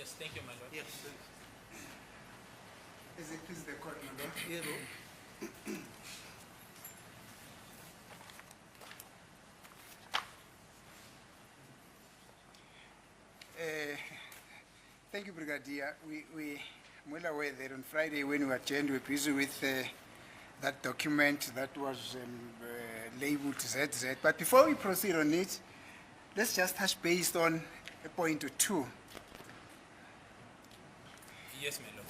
Yes, thank you, my lord. Yes. Is it please the court, my lord? Yebo. Thank you, Brigadier. I'm well aware that on Friday when we adjourned, we were busy with that document that was labeled ZZ. But before we proceed on it, let's just touch base on a point or two. Yes, my lord.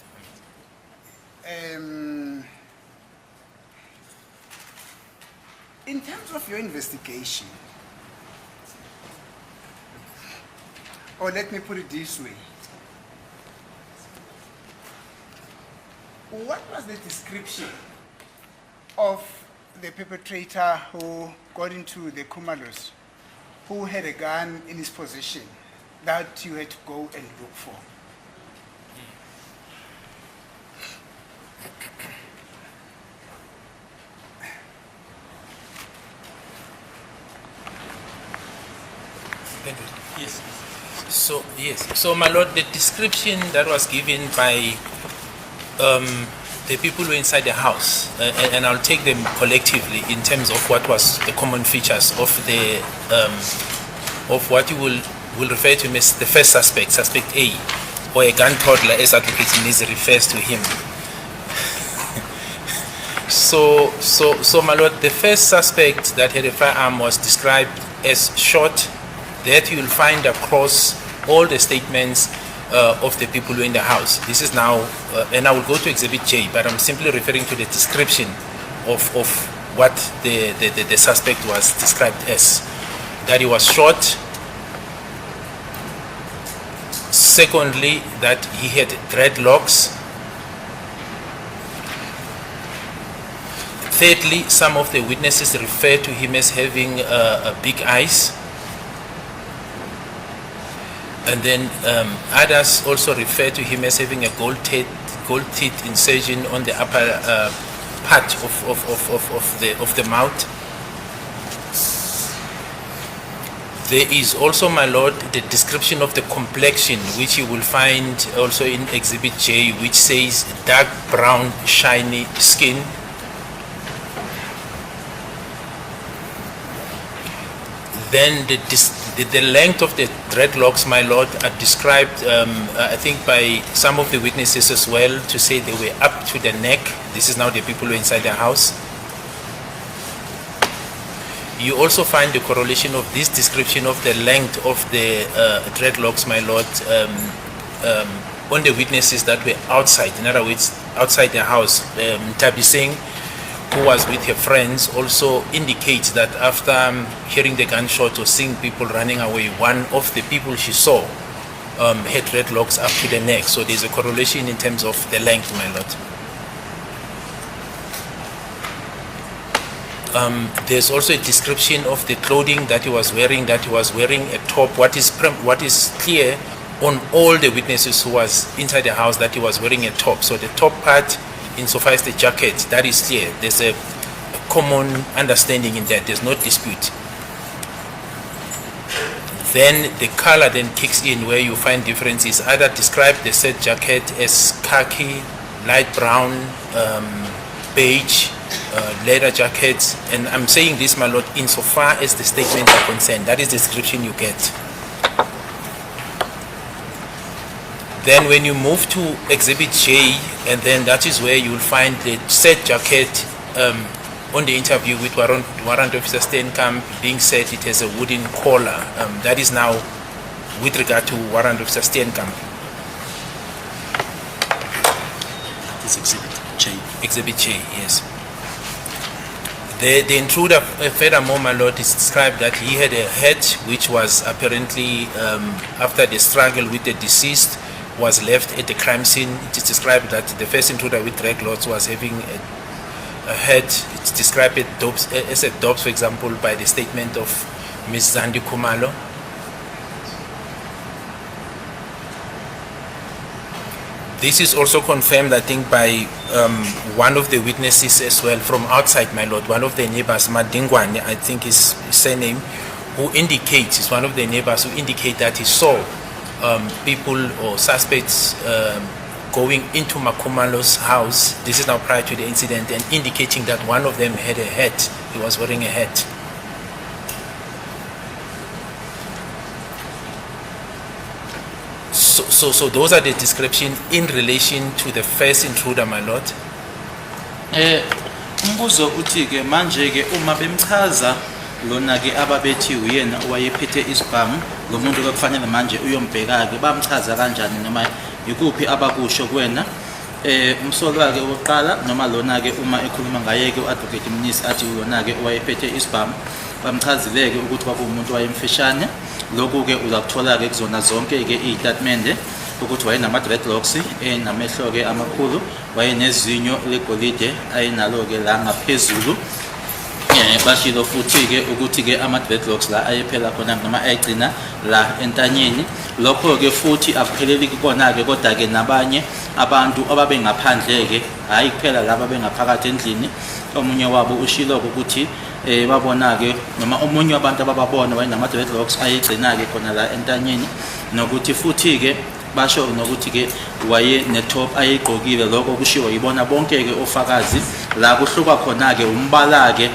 In terms of your investigation, or let me put it this way, what was the description of the perpetrator who got into the Kumalos, who had a gun in his possession that you had to go and look for? Thank you. Yes. So my lord, the description that was given by the people who were inside the house, and I'll take them collectively in terms of what was the common features of the of what you will refer to as the first suspect, suspect A, or a gun toddler, as Advocate Nizi refers to him. So my lord, the first suspect that had a firearm was described as short. That you will find across all the statements of the people who are in the house. This is now, and I will go to Exhibit J, but I'm simply referring to the description of what the suspect was described as. That he was short. Secondly, that he had dreadlocks. Thirdly, some of the witnesses refer to him as having big eyes. And then others also refer to him as having a gold teeth incision on the upper part of the mouth. There is also, my lord, the description of the complexion, which you will find also in Exhibit J, which says dark brown, shiny skin. Then the length of the dreadlocks, my lord, are described, I think, by some of the witnesses as well, to say they were up to the neck. This is now the people who are inside the house. You also find the correlation of this description of the length of the dreadlocks, my lord, on the witnesses that were outside. In other words, outside the house. Tabi Singh, who was with her friends, also indicates that after hearing the gunshot or seeing people running away, one of the people she saw had dreadlocks up to the neck. So there's a correlation in terms of the length, my lord. There's also a description of the clothing that he was wearing, a top. What is clear on all the witnesses who was inside the house, that he was wearing a top. So the top part, insofar as the jacket, that is clear. There's a common understanding in that. There's no dispute. Then the color then kicks in, where you find differences. Either describe the said jacket as khaki, light brown, beige, leather jackets. And I'm saying this, my lord, insofar as the statements are concerned. That is the description you get. Then when you move to Exhibit J, and then that is where you will find the said jacket on the interview with Warrant Officer Steenkamp being said it has a wooden collar. That is now with regard to Warrant Officer Steenkamp. This Exhibit J. Exhibit J, yes. The intruder, furthermore, my lord, is described that he had a hat which was apparently, after the struggle with the deceased, was left at the crime scene. It is described that the first intruder with dreadlocks was having a head. It's described as a dope, for example, by the statement of Ms. Zandi Kumalo. This is also confirmed, I think, by one of the witnesses as well from outside, my lord. One of the neighbors, Madingwane, I think is his surname, who indicates, is one of the neighbors who indicate that he saw people or suspects going into Makumalo's house. This is now prior to the incident, and indicating that one of them had a hat. He was wearing a hat. So those are the descriptions in relation to the first intruder, my lord. Umbuzo uthi ke manje ke uma bemchaza lona ke ababethi uyena owayephethe isibhamu lo muntu ke kufanele manje uyombheka ke bamchaza kanjani noma yikuphi abakusho kuwena umsolwa ke oqala noma lona ke uma ekhuluma ngaye ke uadvocate Mnisi athi lona ke owayephethe isibhamu bamchazileke ukuthi kwakuumuntu wayemfishane lokhu ke uzakuthola ke kuzona zonke ke izitatimende ukuthi wayenama dreadlocks enamehlo ke amakhulu wayenezinyo legolide ayinalo ke la ngaphezulu bashilo futhi ke ukuthi ke ama dreadlocks la ayephela khona noma ayigcina la entanyeni lokho ke futhi akupheleli kona ke kodwa ke nabanye abantu ababengaphandle ke hayi kuphela laba bengaphakathi endlini omunye wabo ushilo ukuthi babona ke noma omunye wabantu abababona wayenama dreadlocks ayigcina ke khona la entanyeni nokuthi futhi ke basho nokuthi ke waye netop ayigqokile lokho kushiwo yibona bonke ke ofakazi la kuhluka khona ke umbala ke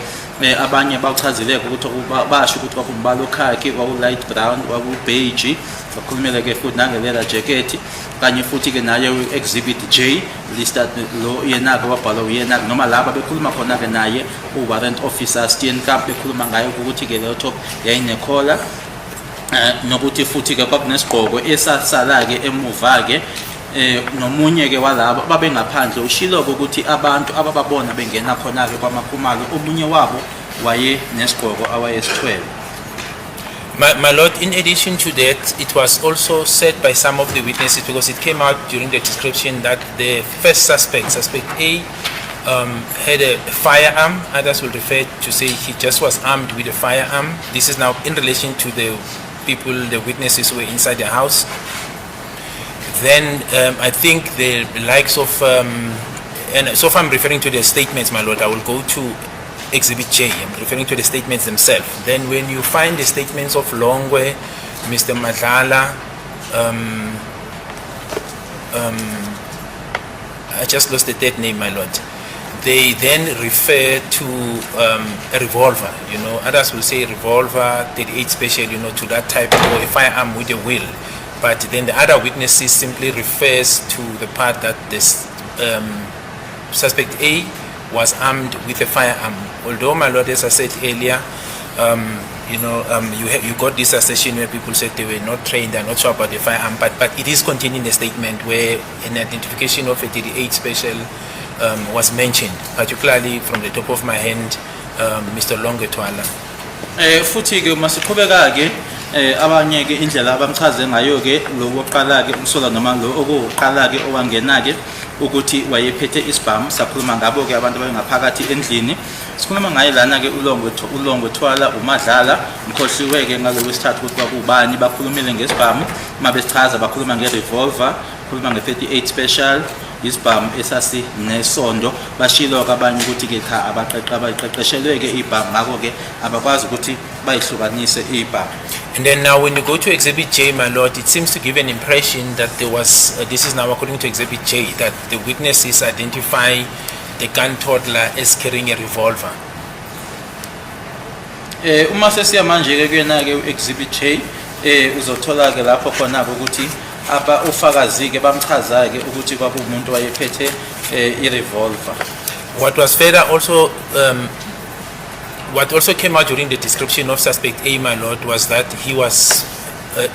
abanye bawuchazileke ukuthi basho ukuthi kwakumbala okhakhe kwaku light brown kwaku beige bakhulumela ke futhi nangelela jacket kanye futhi ke naye exhibit J listed lo yena ke wabhala uyena noma laba bekhuluma khona ke naye warrant officer Steenkamp bekhuluma ngayo ukuthi ke le top yayinekhola nokuthi futhi ke kwakunesigqoko esasala ke emuva ke nomunye ke walabo babengaphandle ushilo ukuthi abantu abababona bengena khona ke kwamakhumalo omunye wabo waye nesigqoko awayesithwele. My lord, in addition to that, it was also said by some of the witnesses, because it came out during the description, that the first suspect, suspect A, had a firearm. Others will refer to say he just was armed with a firearm. This is now in relation to the people, the witnesses who were inside the house. Then I think the likes of, and so if I'm referring to the statements, my lord, I will go to Exhibit J. I'm referring to the statements themselves. Then when you find the statements of Longwe, Mr. Madlala, I just lost the third name, my lord. They then refer to a revolver, you know. Others will say revolver, 38 special, you know, to that type, or a firearm with a wheel. But then the other witnesses simply refers to the part that this suspect A was armed with a firearm. Although, my lord, as I said earlier, you got this assertion where people said they were not trained and not sure about the firearm, but it is contained in the statement where an identification of a 38 special was mentioned, particularly from the top of my hand, Mr. Longetwala. Futhi ke masiqhubeka ke abanye ke indlela abamchaze ngayo ke lokuqala ke umsola noma lo okuqala ke owangena ke ukuthi wayephethe isibhamu sakhuluma ngabo ke abantu abayengaphakathi endlini sikhuluma ngaye lana ke ulongwethwala umadlala mkhohliwe ke ngalo wesithathu ukuthi kwakubani bakhulumile ngesibhamu mabesichaza bakhuluma ngerevolver khuluma nge38 special isibhamu esasi nesondo bashilo kabanye ukuthi ke cha abayiqeqeshelwe ke ibhamu ngako ke abakwazi ukuthi bayihlukanise ibhamu. And then now when you go to Exhibit J, my lord, it seems to give an impression that there was, this is now according to Exhibit J, that the witnesses identify the gun toddler as carrying a revolver. Uma sesiya manje ke kuyena ke Exhibit J uzothola ke lapho khona ukuthi aba ufakazi ke bamchaza ke ukuthi kwakuumuntu wayephethe i-revolver. What was further also what also came out during the description of suspect A, my lord, was that he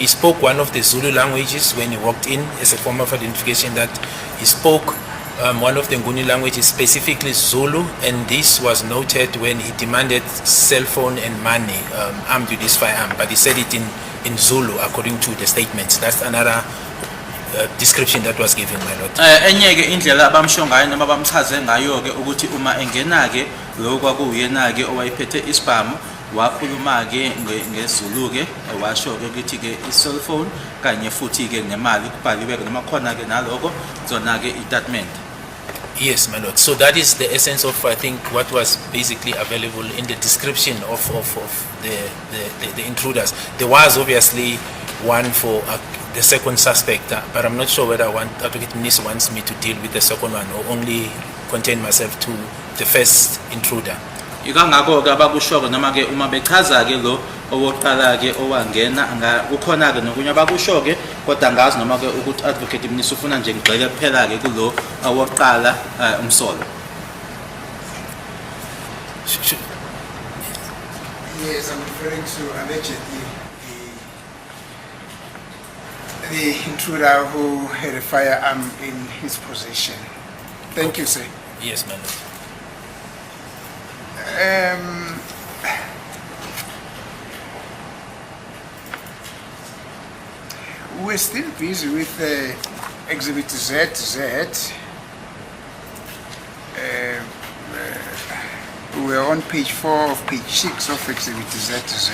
spoke one of the Zulu languages when he walked in, as a form of identification that he spoke one of the Nguni languages, specifically Zulu, and this was noted when he demanded cell phone and money armed with this firearm, but he said it in Zulu according to the statements. That's another description that was given, my lord. Enye ke indlela abamsho ngayo noma bamchaze ngayo ke ukuthi uma engena ke lo kwakuyena ke owayephethe isibhamu wakhuluma ke ngeZulu ke washo ke ukuthi ke i-cell phone kanye futhi ke nemali kubhaliwe ke noma khona ke naloko zona ke i-statement. Yes, my lord. So that is the essence of, I think, what was basically available in the description of the intruders. There was obviously one for the second suspect, but I'm not sure whether Advocate Mniso wants me to deal with the second one or only contain myself to the first intruder. Ikangako-ke abakusho-ke noma-ke uma bechaza-ke lo owokuqala-ke owangena kukhona-ke nokunye abakusho-ke kodwa angazi noma-ke ukuthi Advocate Mniso ufuna nje ngigxile kuphela-ke kulo owokuqala umsolo. Yes, I'm referring to allegedly the intruder who had a firearm in his possession. Thank you, sir. Yes, my lord. We're still busy with Exhibit ZZ. We're on page 4 of page 6 of Exhibit ZZ.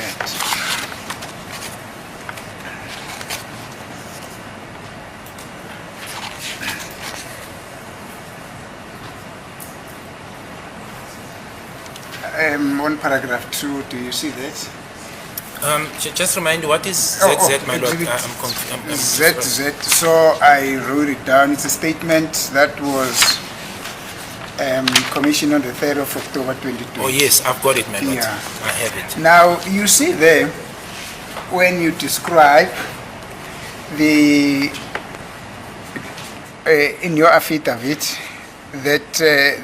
On paragraph 2, do you see that? Just remind me, what is ZZ, my lord? I'm ZZ, so I wrote it down. It's a statement that was commissioned on the 3rd of October 2020. Oh yes, I've got it, my lord. Yeah. I have it. Now, you see there, when you describe the, in your affidavit, that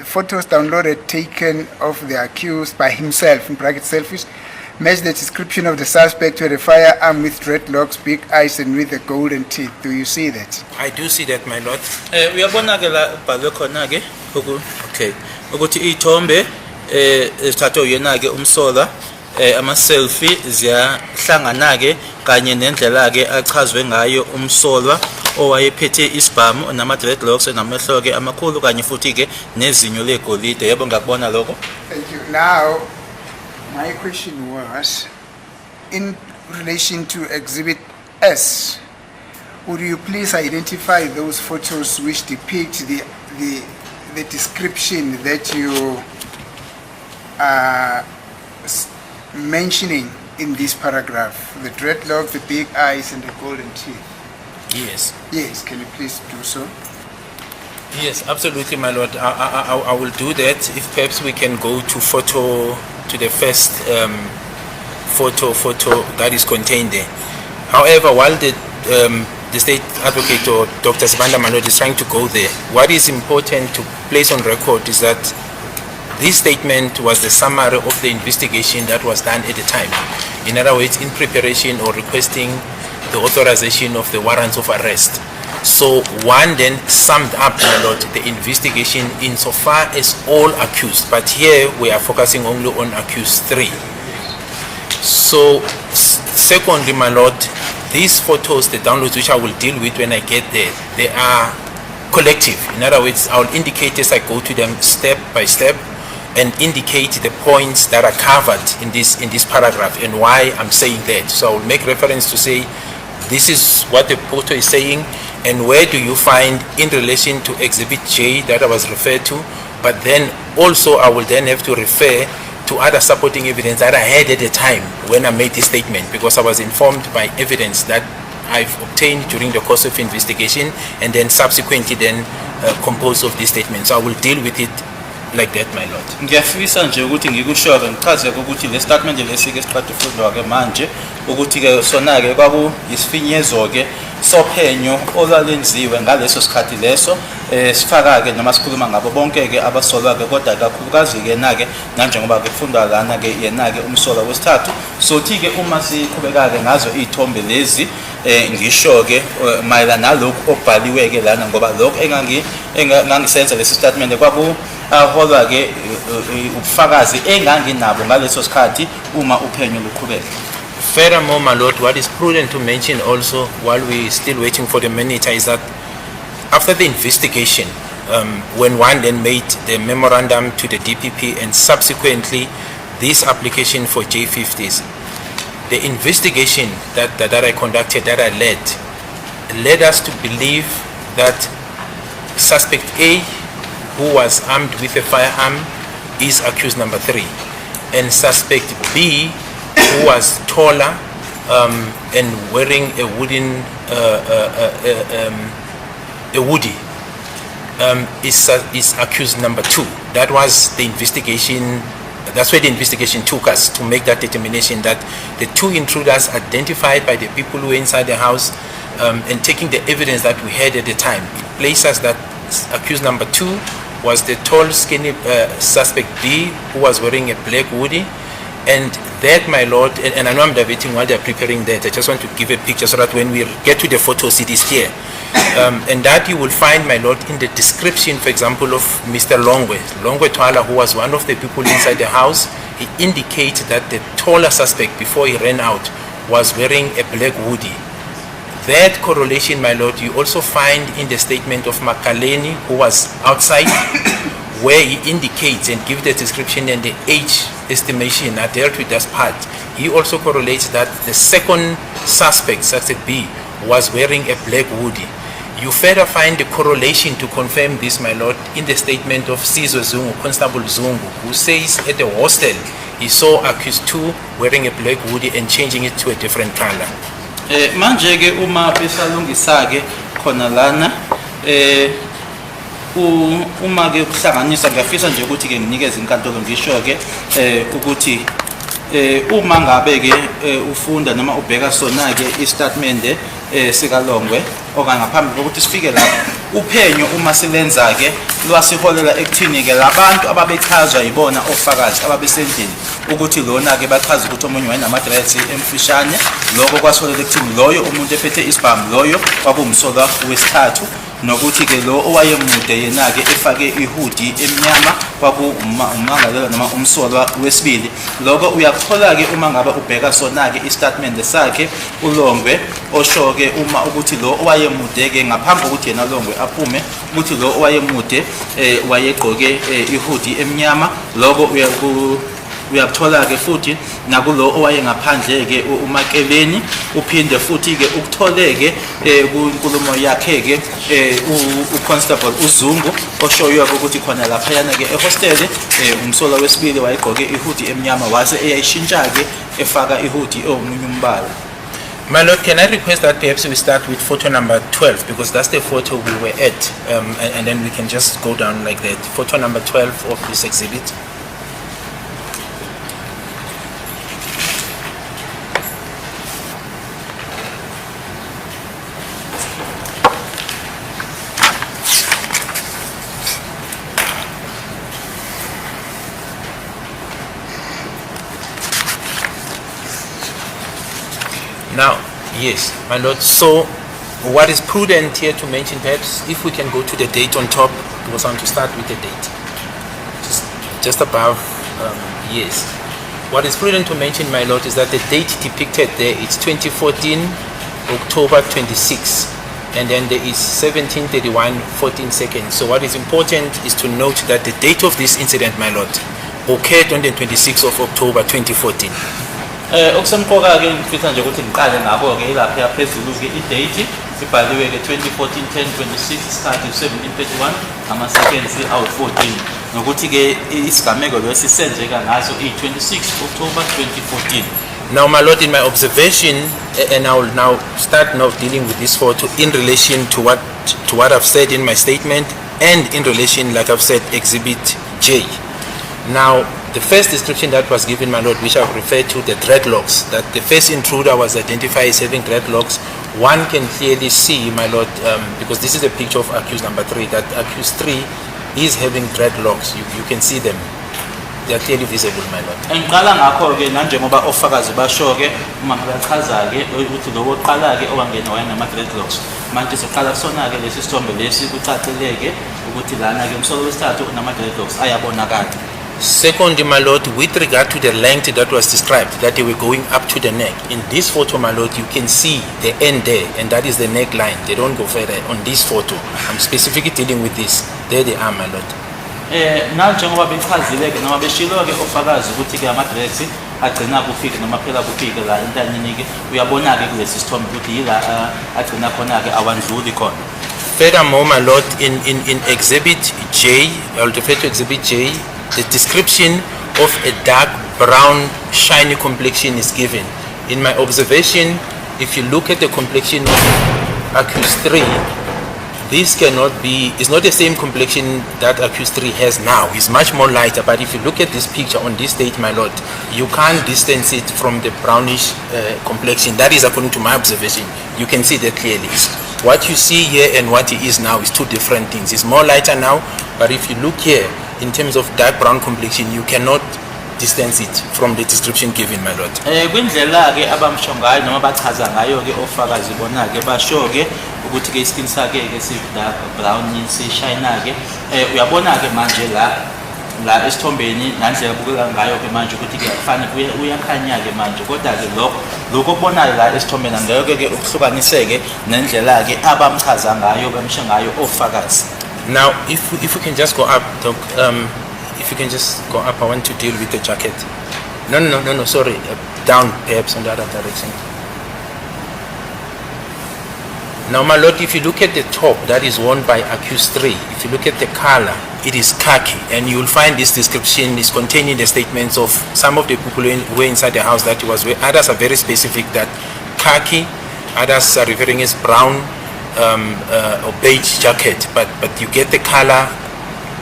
photos downloaded taken of the accused by himself, in brackets selfish, match the description of the suspect with a firearm with dreadlocks, big eyes, and with the golden teeth. Do you see that? I do see that, my lord. Uyabona-ke la ubhalwe khona-ke okay ukuthi iy'thombe ezithathwe uyena-ke umsola ama-selfie ziyahlangana-ke kanye nendlela-ke achazwe ngayo umsolwa owayephethe isibhamu nama-dreadlocks namehlo-ke amakhulu kanye futhi-ke nezinyo legolide. Yebo, ngakubona lokho. Thank you. Now, my question was, in relation to Exhibit S, would you please identify those photos which depict the description that you are mentioning in this paragraph? The dreadlocks, the big eyes, and the golden teeth. Yes. Yes, can you please do so? Yes, absolutely, my lord. I will do that. If perhaps we can go to the first photo that is contained there. However, while the state advocate or Dr. Sibanda, my lord, is trying to go there, what is important to place on record is that this statement was the summary of the investigation that was done at the time. In other words, in preparation or requesting the authorization of the warrants of arrest. So one then summed up, my lord, the investigation insofar as all accused, but here we are focusing only on accused 3. So secondly, my lord, these photos, the downloads which I will deal with when I get there, they are collective. In other words, I will indicate as I go to them step by step and indicate the points that are covered in this paragraph and why I'm saying that. So I will make reference to say this is what the photo is saying and where do you find in relation to Exhibit J that I was referred to, but then also I will then have to refer to other supporting evidence that I had at the time when I made this statement, because I was informed by evidence that I've obtained during the course of investigation and then subsequently then composed of this statement. So I will deal with it like that, my lord. Ngiyafisa nje ukuthi ngikushoke ngichaze ukuthi le statement lesike siqhathi fundwa-ke manje ukuthi-ke sona-ke kwakuyisifinyezo-ke sophenyo olwalenziwe ngaleso sikhathi leso sifaka-ke noma sikhuluma ngabo bonke-ke abasolwa-ke kodwa kakhulukazi-ke na-ke nanjengoba-ke kufundwa lana-ke yena-ke umsolwa wesithathu. Sothi-ke uma siqhubeka-ke ngazo iy'thombe lezi ngisho-ke mayelana nalokhu okubhaliwe-ke lana ngoba lokhu engangisenza lesi statement aholwa-ke ubufakazi enganginabo ngaleso sikhathi uma uphenyo luqhubeka. Furthermore, my lord, what is prudent to mention also while we still waiting for the monitor is that after the investigation, when one then made the memorandum to the DPP and subsequently this application for J50s, the investigation that I conducted, that I led us to believe that suspect A, who was armed with a firearm, is accused number 3, and suspect B, who was taller and wearing a wooden a woody is accused number 2. That was the investigation. That's where the investigation took us to make that determination that the 2 intruders identified by the people who were inside the house and taking the evidence that we had at the time, it placed us that accused number 2 was the tall, skinny suspect B, who was wearing a black hoodie. And that, my lord, and I know I'm diverting while they're preparing that, I just want to give a picture so that when we get to the photos, it is clear. And that you will find, my lord, in the description, for example, of Mr. Longwe Twala, who was one of the people inside the house. He indicates that the taller suspect, before he ran out, was wearing a black hoodie. That correlation, my lord, you also find in the statement of Makaleni, who was outside, where he indicates and gives the description and the age estimation are dealt with as part. He also correlates that the second suspect, suspect B, was wearing a black hoodie. You further find the correlation to confirm this, my lord, in the statement of Sizwe Zungu, Constable Zungu, who says at the hostel he saw accused 2 wearing a black hoodie and changing it to a different color. Manje ke uma besalungisa ke khona lana uma ke kuhlanganisa ngiyafisa nje ukuthi ke nginikeze inkantolo ngisho ke ukuthi uma ngabe ke ufunda noma ubheka sona ke istatement sika Longwe okanye ngaphambi kokuthi sifike lapho uphenyo uma silenza ke lwasiholela ekuthini ke labantu ababechazwa yibona ofakazi ababesendlini ukuthi lona ke bachaza ukuthi omunye wayenamadress emfishane lokho kwasiholela ekuthini loyo umuntu ephethe isibhamu loyo kwakumsolwa wesithathu nokuthi ke lo owayemude yena ke efake ihoodie emnyama kwakumangalela noma umsolwa wesibili. Lokho uyakuthola ke uma ngabe ubheka sona ke istatement sakhe uLongwe osho ke uma ukuthi lo owayemude ke ngaphambi kokuthi yena Longwe aphume ukuthi lo owayemude wayegqoke ihoodie emnyama. Lokho uyakuthola ke futhi nakulo owaye ngaphandle ke uMakeleni uphinde futhi ke ukutholeke kunkulumo yakhe ke uConstable uZungu oshoyo ukuthi khona lapha yana ke ehostel umsola wesibili wayegqoke ihoodie emnyama wase eyayishintsha ke efaka ihoodie omunye umbala. My lord, can I request that perhaps we start with photo number 12, because that's the photo we were at, and then we can just go down like that. Photo number 12 of this exhibit. Now, yes, my lord, so what is prudent here to mention, perhaps if we can go to the date on top, because I want to start with the date, just above, yes. What is prudent to mention, my lord, is that the date depicted there, it's 2014, October 26, and then there is 17:31, 14 seconds. So what is important is to note that the date of this incident, my lord, occurred on the 26th of October 2014. Okusemqoka ke ngifisa nje ukuthi ngiqale ngakho ke ilapha yaphezulu ke i-date sibhaliwe ke 2014 10:26 isikhathi 17:31 ama seconds awu-14 nokuthi ke isigameko lwesisenzeka ngaso i-26 October 2014. Now, my lord, in my observation, and I will now start now dealing with this photo in relation to what I've said in my statement and in relation, like I've said, Exhibit J. Now, the first description that was given, my lord, which I've referred to, the dreadlocks, that the first intruder was identified as having dreadlocks. One can clearly see, my lord, because this is a picture of accused number 3, that accused 3 is having dreadlocks. You can see them. They are clearly visible, my lord. Engiqala ngakho ke nanjengoba ofakazi basho ke uma bachaza ke ukuthi lo oqala ke owangena wayenama dreadlocks. Manje siqala kusona ke lesi sithombe lesi kucaceleke ukuthi lana ke umsolo wesithathu unama dreadlocks ayabonakala. Second, my lord, with regard to the length that was described, that they were going up to the neck. In this photo, my lord, you can see the end there, and that is the neckline. They don't go further on this photo. I'm specifically dealing with this. There they are, my lord. Nanjengoba bechazile ke noma beshilo ke ofakazi ukuthi ke amadress agcina kufika noma phela kufika la entanyeni ke uyabona ke kulesi sithombe ukuthi yila agcina khona ke awandluli khona. Furthermore, my lord, in Exhibit J, I'll refer to Exhibit J, the description of a dark brown shiny complexion is given. In my observation, if you look at the complexion of accused 3, this cannot be, it's not the same complexion that accused 3 has now. It's much more lighter, but if you look at this picture on this date, my lord, you can't distance it from the brownish complexion. That is according to my observation. You can see that clearly. What you see here and what it is now is two different things. It's more lighter now, but if you look here, in terms of dark brown complexion, you cannot distance it from the description given, my lord. Kwindlela ke abamsho ngayo noma bachaza ngayo ke ofakazi bona ke basho ke ukuthi ke iskin sakhe ke si dark brown si shine ke uyabona ke manje la esithombeni nandlela kubukeka ngayo ke manje ukuthi ke kufanele uyakhanya ke manje kodwa ke lokho okubonayo la esithombeni angeke ke ukuhlukaniseke nendlela ke abamchaza ngayo bamsho ngayo ofakazi. Now if we can just go up, Doc, if you can just go up, I want to deal with the jacket. No, sorry, down perhaps on the other direction. Now my lord, if you look at the top that is worn by accused 3, if you look at the color, it is khaki, and you will find this description is containing the statements of some of the people who were inside the house that he was with. Others are very specific that khaki, others are referring as brown or beige jacket, but you get the color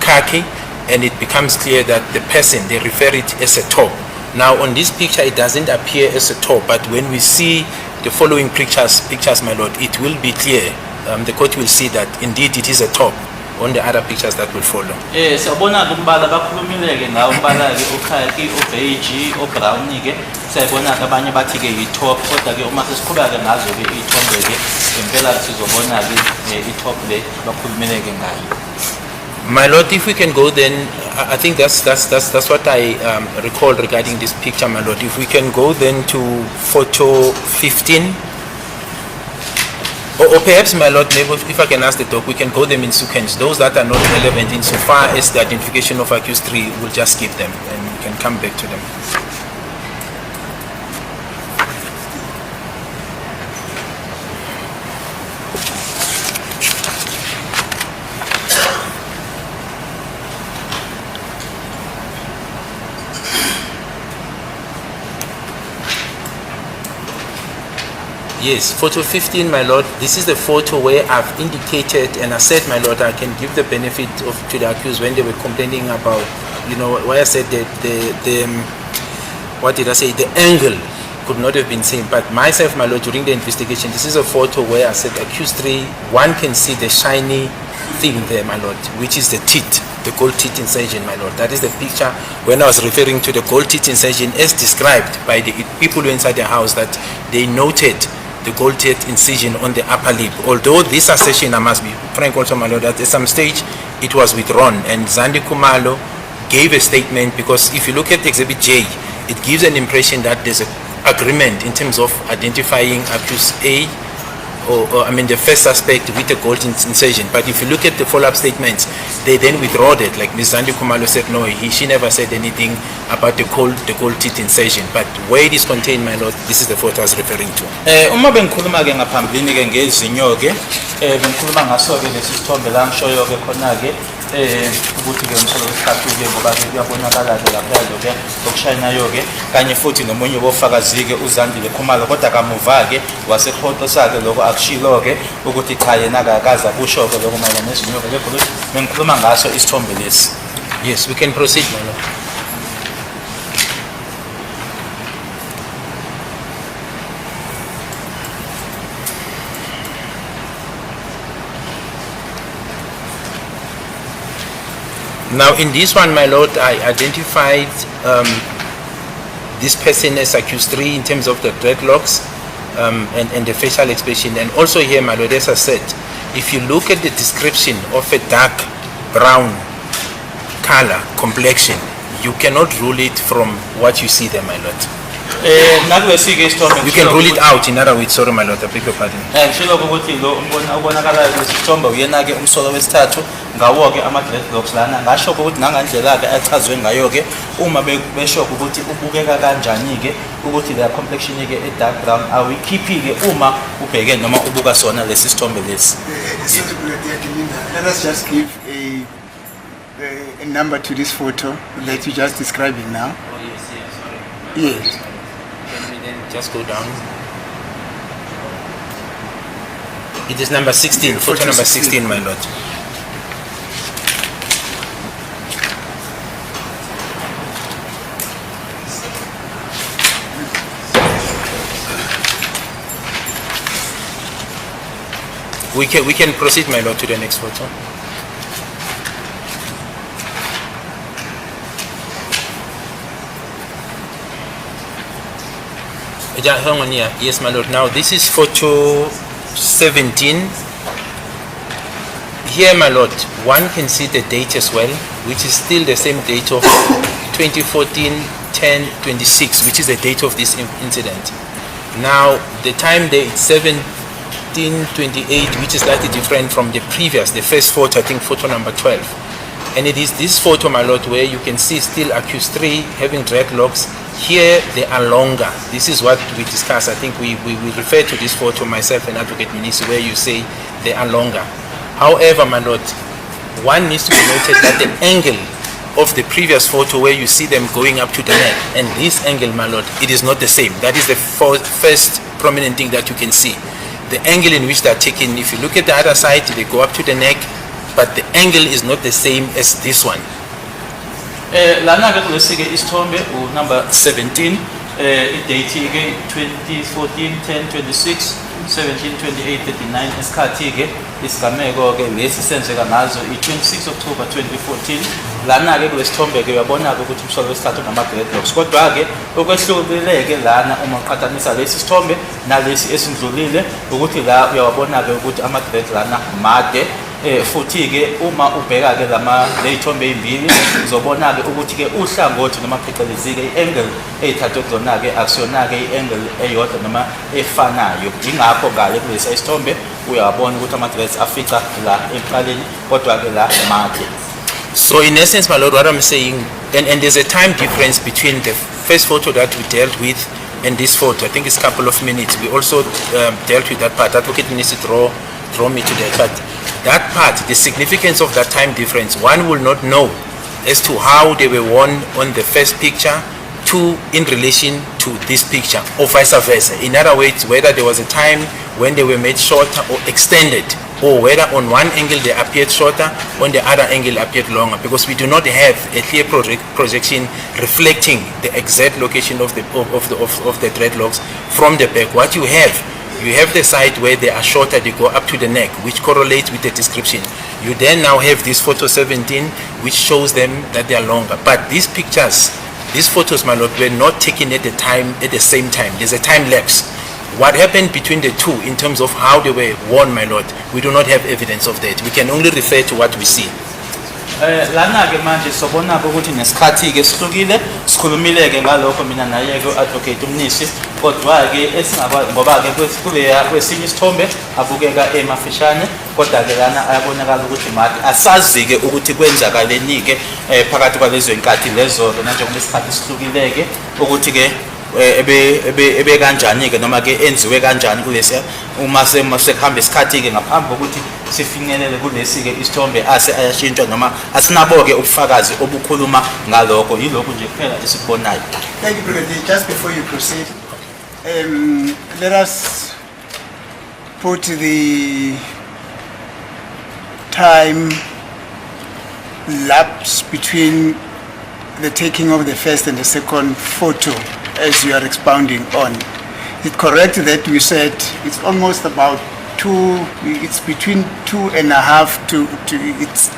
khaki, and it becomes clear that the person, they refer it as a top. Now on this picture it doesn't appear as a top, but when we see the following pictures, my lord, it will be clear. The court will see that indeed it is a top on the other pictures that will follow. Siyabona ke umbala bakhulumile ke ngawo umbala ke okhaki, obeige, obrown ke siyabona ke abanye bathi ke i-top, kodwa ke uma sesiqhubeka ke ngazo ke ithombe ke impela sizobona ke i-top le bakhulumile ke ngayo. My lord, if we can go then, I think that's what I recall regarding this picture, my lord. If we can go then to photo 15, or perhaps, my lord, maybe if I can ask the doc, we can go them in sequence. Those that are not relevant insofar as the identification of accused 3, we'll just skip them and we can come back to them. Yes, photo 15, my lord. This is the photo where I've indicated and I said, my lord, I can give the benefit to the accused when they were complaining about, you know, where I said that what did I say? The angle could not have been seen. But myself, my lord, during the investigation, this is a photo where I said accused 3, one can see the shiny thing there, my lord, which is the teeth, the gold teeth incision, my lord. That is the picture when I was referring to the gold teeth incision as described by the people who inside the house, that they noted the gold teeth incision on the upper lip. Although this assertion, I must be frank also, my lord, that at some stage it was withdrawn, and Zandi Kumalo gave a statement, because if you look at Exhibit J, it gives an impression that there's an agreement in terms of identifying accused A, or I mean the first suspect with the gold incision. But if you look at the follow-up statements, they then withdraw it. Like Ms. Zandi Kumalo said, no, she never said anything about the gold teeth incision. But where it is contained, my lord, this is the photo I was referring to. Uma bengikhuluma ke ngaphambilini ke ngezinyo ke bengikhuluma ngaso ke lesi sithombe la ngishoyo ke khona ke ukuthi ke umsolo wesithathu ke ngoba ke kuyabonakala ke lapha ke okushayinayo ke kanye futhi nomunye wofakazi ke uZandile Khumalo, kodwa kamuva ke wasekhoto sakhe lokho akushilo ke ukuthi cha yena akakaza kusho ke lokho mayelana nezinyo ke ukuthi bengikhuluma ngaso isithombe lesi. Yes, we can proceed, my lord. Now in this one, my lord, I identified this person as accused 3 in terms of the dreadlocks and the facial expression. And also here, my lord, as I said, if you look at the description of a dark brown color complexion, you cannot rule it from what you see there, my lord. You can rule it out, in other words. Sorry, my lord, I beg your pardon. Ngawo ke ama dreadlocks lana ngasho ukuthi nangandlela ke achazwe ngayo ke uma besho ukuthi ubukeka kanjani ke ukuthi la complexion ke e dark brown awikhiphi ke uma ubheke noma ubuka sona lesi sithombe lesi. Let us just give a number to this photo that you just describing now. Oh yes, sorry. Yes. Can we then just go down? It is number 16, photo number 16, my lord. We can proceed, my lord, to the next photo. Yeah, hang on here. Yes, my lord. Now this is photo 17. Here, my lord, one can see the date as well, which is still the same date of 2014-10-26, which is the date of this incident. Now the time there is 17:28, which is slightly different from the previous, the first photo, I think photo number 12. And it is this photo, my lord, where you can see still accused 3 having dreadlocks. Here they are longer. This is what we discussed. I think we refer to this photo, myself and Advocate Minister, where you say they are longer. However, my lord, one needs to be noted that the angle of the previous photo where you see them going up to the neck and this angle, my lord, it is not the same. That is the first prominent thing that you can see. The angle in which they are taken, if you look at the other side, they go up to the neck, but the angle is not the same as this one. Lana ke kulesike isithombe number 17 idate ke 2014-10-26 17-28-39 esikhathi ke isigameko ke lesi senzeka ngazo i-26 October 2014. Lana ke kulesithombe ke uyabona ukuthi umsolo wesithathu nama-dreadlocks, kodwa ke okwehlukileke lana uma uqhathanisa lesi sithombe nalesi esindlulile ukuthi la uyawabona ke ukuthi ama-dread lana made. Futhi ke uma ubheka ke leyithombe ezimbili uzobona ke ukuthi ke uhlangothi noma phecelezi ke i-angle eyithathwe kuzona ke akusiyona ke i-angle eyodwa noma efanayo. Ingakho ngale kulesi isithombe uyabona ukuthi ama-dreads afica la emqaleni kodwa ke la made. So in essence, my lord, what I'm saying, and there's a time difference between the first photo that we dealt with and this photo. I think it's a couple of minutes. We also dealt with that part. Advocate needs to draw me to that. But that part, the significance of that time difference, one will not know as to how they were worn on the first picture to in relation to this picture, or vice versa. In other words, whether there was a time when they were made shorter or extended, or whether on one angle they appeared shorter, on the other angle appeared longer, because we do not have a clear projection reflecting the exact location of the dreadlocks from the back. What you have the side where they are shorter, they go up to the neck, which correlates with the description. You then now have this photo 17, which shows them that they are longer. But these pictures, these photos, my lord, were not taken at the same time. There's a time lapse. What happened between the two in terms of how they were worn, my lord, we do not have evidence of that. We can only refer to what we see. Lana ke manje sobona ukuthi nesikhathi ke sihlukile sikhulumile ke ngalokho mina naye ke advocate umnisi, kodwa ke esingakwazi ngoba ke kwesinye isithombe abukeka emafishane, kodwa ke lana ayabonakala ukuthi manje asazi ke ukuthi kwenzakaleni ke phakathi kwalezo inkathi lezo njengoba isikhathi sihlukile ke ukuthi ke ebe kanjani ke noma ke enziwe kanjani kulesi uma sekuhamba isikhathi ke ngaphambi kokuthi sifinyelele kulesi ke isithombe ayashintshwa noma asinabo ke ubufakazi obukhuluma ngalokho. Yilokho nje kuphela esikubonayo. Thank you, Brigadier. Just before you proceed, let us put the time lapse between the taking of the first and the second photo as you are expounding on. Is it correct that we said it's almost about it's between 2.5 to it's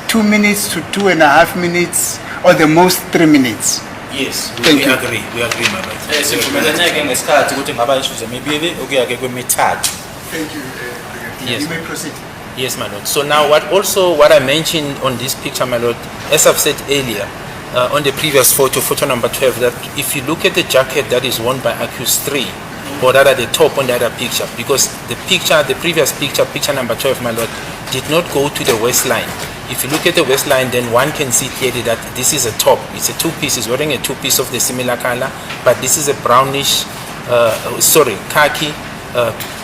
2 minutes to 2.5 minutes, or the most 3 minutes? Yes, Thank we you. agree, madam. Sivumelene ngesikhathi ukuthi ngaba ishuze emibili ukuya ke kwemithathu. Thank you, Brigadier. Yes. You may proceed. Yes, my lord. So now what I mentioned on this picture, my lord, as I've said earlier, on the previous photo number 12, that if you look at the jacket that is worn by accused 3, or that at the top on the other picture, because the previous picture number 12, my lord, did not go to the waistline. If you look at the waistline, then one can see clearly that this is a top. It's a two-piece. It's wearing a two-piece of the similar color, but this is a brownish, khaki,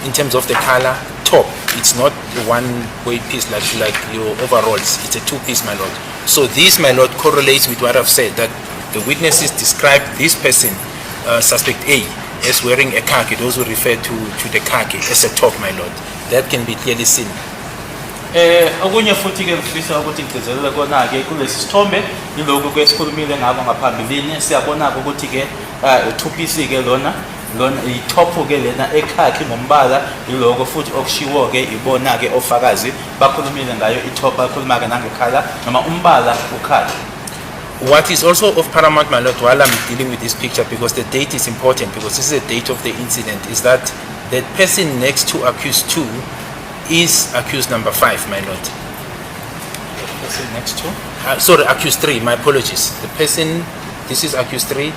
in terms of the color top. It's not one way piece like your overalls. It's a two-piece, my lord. So this, my lord, correlates with what I've said, that the witnesses described this person, suspect A, as wearing a khaki. Those who refer to the khaki as a top, my lord. that can be clearly seen. Okunye futhi ke ngifisa ukuthi ngigcizelele kona ke kulesi sithombe yiloko kwesikhulumile ngabo ngaphambilini siyabona ukuthi ke u2PC ke lona i-top ke lena ekhakhi ngombala yiloko futhi okushiwo ke ibona ke ofakazi bakhulumile ngayo i-top bakhuluma ke nangekhala noma umbala ukhakhi. What is also of paramount, my lord, while I'm dealing with this picture, because the date is important, because this is the date of the incident, is that the person next to accused 2 is accused number 5, my lord. The person next to? Sorry, accused 3, my apologies. The person, this is accused 3,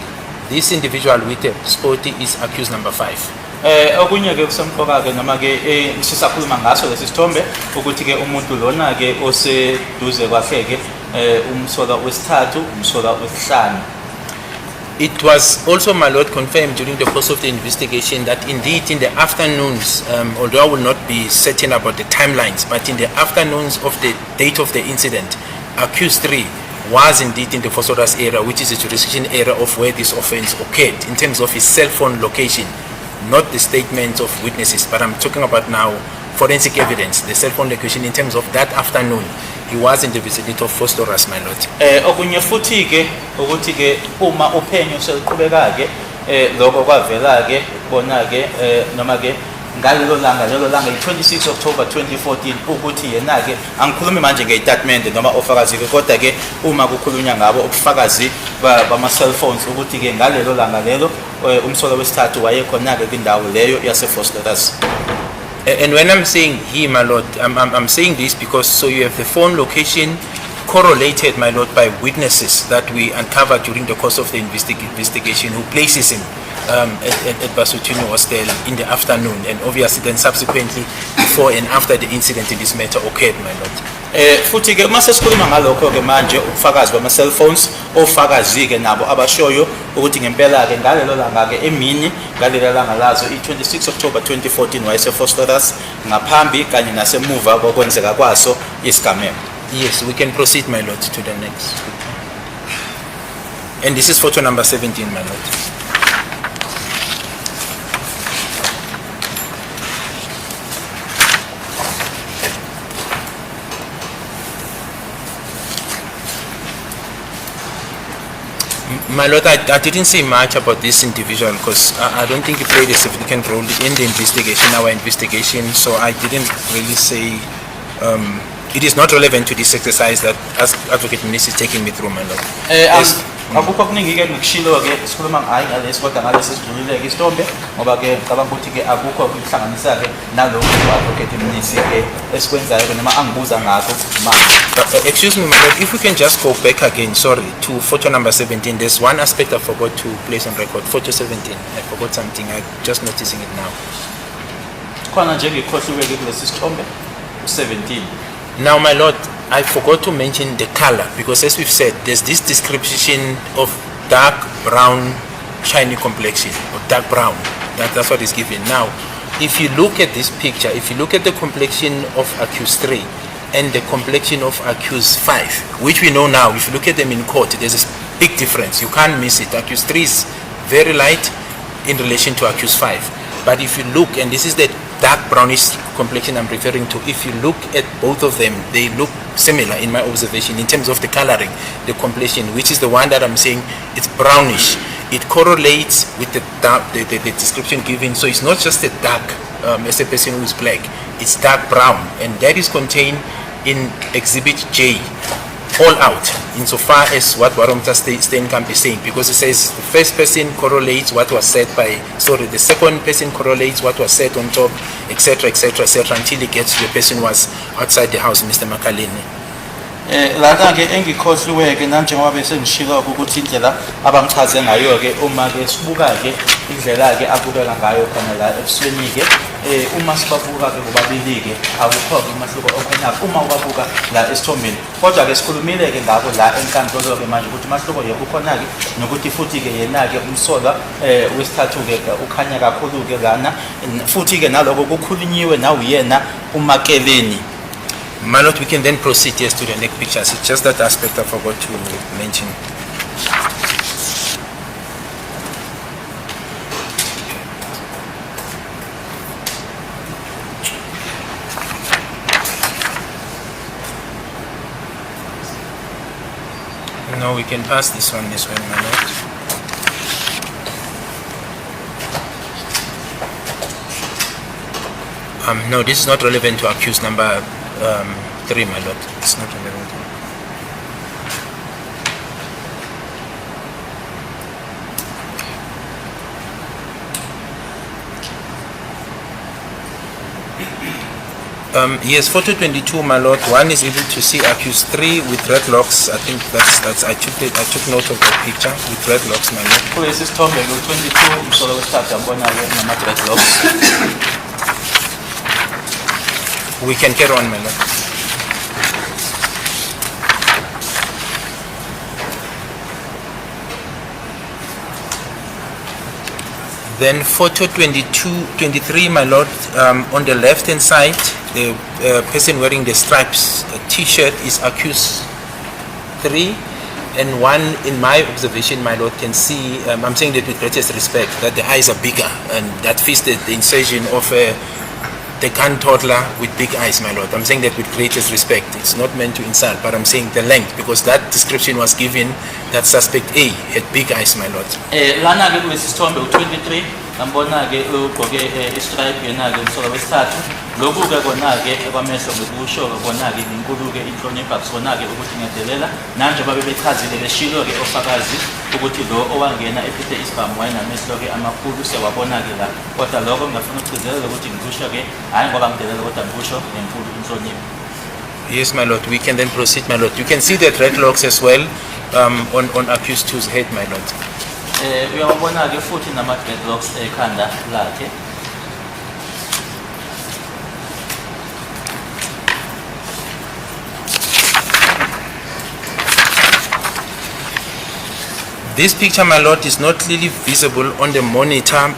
this individual with the spotty is accused number 5. Okunye ke kusemqoka ke noma ke sisakhuluma ngaso lesi sithombe ukuthi ke umuntu lona ke oseduze kwakhe ke umsola wesithathu umsola wesihlanu. It was also, my lord, confirmed during the course of the investigation that indeed in the afternoons, although I will not be certain about the timelines, but in the afternoons of the date of the incident, accused 3 was indeed in the Phosphorus area, which is the jurisdiction area of where this offense occurred, in terms of his cell phone location, not the statements of witnesses, but I'm talking about now forensic evidence, the cell phone location in terms of that afternoon. He was in the vicinity of Phosphorus, my lord. Okunye futhi ke ukuthi ke uma uphenyo seliqhubeka ke lokho kwavela ke bona ke noma ke ngalelo langa i-26 October 2014 ukuthi yena ke angikhulumi manje ngestatement noma ofakazi ke kodwa ke uma kukhulunywa ngabo ubufakazi bama cell phones ukuthi ke ngalelo langa lelo umsolo wesithathu wayekhona ke kwindawo leyo yase Phosphorus. And when I'm saying he, my lord, I'm saying this because so you have the phone location correlated, my lord, by witnesses that we uncovered during the course of the investigation who places him at Basutini Hostel in the afternoon, and obviously then subsequently before and after the incident in this matter occurred, my lord. Futhi ke mase sikhuluma ngalokho ke manje ubufakazi bama cell phones ofakazi ke nabo abashoyo ukuthi ngempela ke ngalelo langa ke emini ngalelo langa lazo i-26 October 2014 wayese Phosphorus ngaphambi kanye nasemuva kokwenzeka kwaso isigameko. Yes, we can proceed, my lord, to the next. And this is photo number 17, my lord. My lord, I didn't say much about this individual because I don't think he played a significant role in the investigation, our investigation, so I didn't really say, it is not relevant to this exercise that as Advocate Minister is taking me through, my lord. Akukho kuningi ke ngikushilo ke sikhuluma ngayi ngalesi kodwa ngalesi sidlulile ke isithombe ngoba ke ngicabanga ukuthi ke akukho ukuhlanganisa ke nalokho Advocate Minister ke esikwenzayo noma angibuza ngakho manje. Excuse me, my lord, if we can just go back again, sorry, to photo number 17. There's one aspect I forgot to place on record. Photo 17, I forgot something. I'm just noticing it now. Khona nje ngikhohliwe ke kulesi sithombe 17. Now, my lord, I forgot to mention the color because as we've said, there's this description of dark brown shiny complexion or dark brown. That's what is given. Now, if you look at this picture, if you look at the complexion of accused 3 and the complexion of accused 5, which we know now, if you look at them in court, there's a big difference. You can't miss it. Accused 3 is very light in relation to accused 5. But if you look, and this is the dark brownish complexion I'm referring to, if you look at both of them, they look similar in my observation in terms of the coloring, the complexion, which is the one that I'm saying it's brownish. It correlates with the description given, so it's not just a dark as a person who is black, it's dark brown, and that is contained in Exhibit J, all out, insofar as what Warumta Steenkamp is saying, because it says the first person correlates what was said by, sorry, the second person correlates what was said on top, etc., etc., etc., until it gets to the person who was outside the house, Mr. Makaleni. La ke engikhohliwe ke nanjengoba bese ngishilo ukuthi indlela abamchaze ngayo ke uma ke sibuka ke indlela ke abukeka ngayo khona la ebusweni ke uma sibabuka ke bobabili ke akukho umahluko okhona uma ubabuka la esithombeni kodwa ke sikhulumile ke ngabo la enkantolo ke manje ukuthi umahluko yebo khona ke nokuthi futhi ke yena ke umsola wesithathu ke ukhanya kakhulu ke lana futhi ke naloko kukhulunyiwe nawu yena uMakeleni. My lord, we can then proceed yes to the next pictures. It's just that aspect I forgot to mention. No, we can pass this one as well, my lord. No, this is not relevant to accused number 3, my lord. It's not relevant. Yes, photo 22, my lord. One is able to see accused 3 with dreadlocks. I think that's I took note of that picture with dreadlocks, my lord. kulesi sithombe ku-22 umsolo wesithathu ambona-ke nama-dreadlocks. We can carry on, my lord. Then photo 23, my lord, on the left hand side, the person wearing the stripes t-shirt is accused 3, and 1 in my observation, my lord, can see, I'm saying that with greatest respect, that the eyes are bigger, and that fits the incision of the gun toddler with big eyes, my lord. I'm saying that with greatest respect. It's not meant to insult, but I'm saying the length, because that description was given that suspect A had big eyes, my lord. Lana-ke kulesi sithombe u-23 ambona-ke ugqoke istripe yena-ke umsolo wesithathu. Lokhu-ke kona-ke kwamehlo ngokusho-ke kona-ke inkulu-ke inhlonipha kusona-ke ukuthi ngedelela nanjengoba bebechazile beshilo-ke ofakazi ukuthi lo owangena ephethe isibhamu wayenamehlo-ke amakhulu siyawabona-ke la, kodwa lokho ngingafuna ukugcizelela ukuthi ngikusho-ke hhayi ngoba ngidelela kodwa ngikusho ngenkulu inhlonipho. Yes, my lord. We can then proceed, my lord. You can see the dreadlocks as well on accused 2's head, my lord. Uyawabona-ke futhi nama-dreadlocks ekhanda lakhe. This picture, my lord, is not clearly visible on the monitor,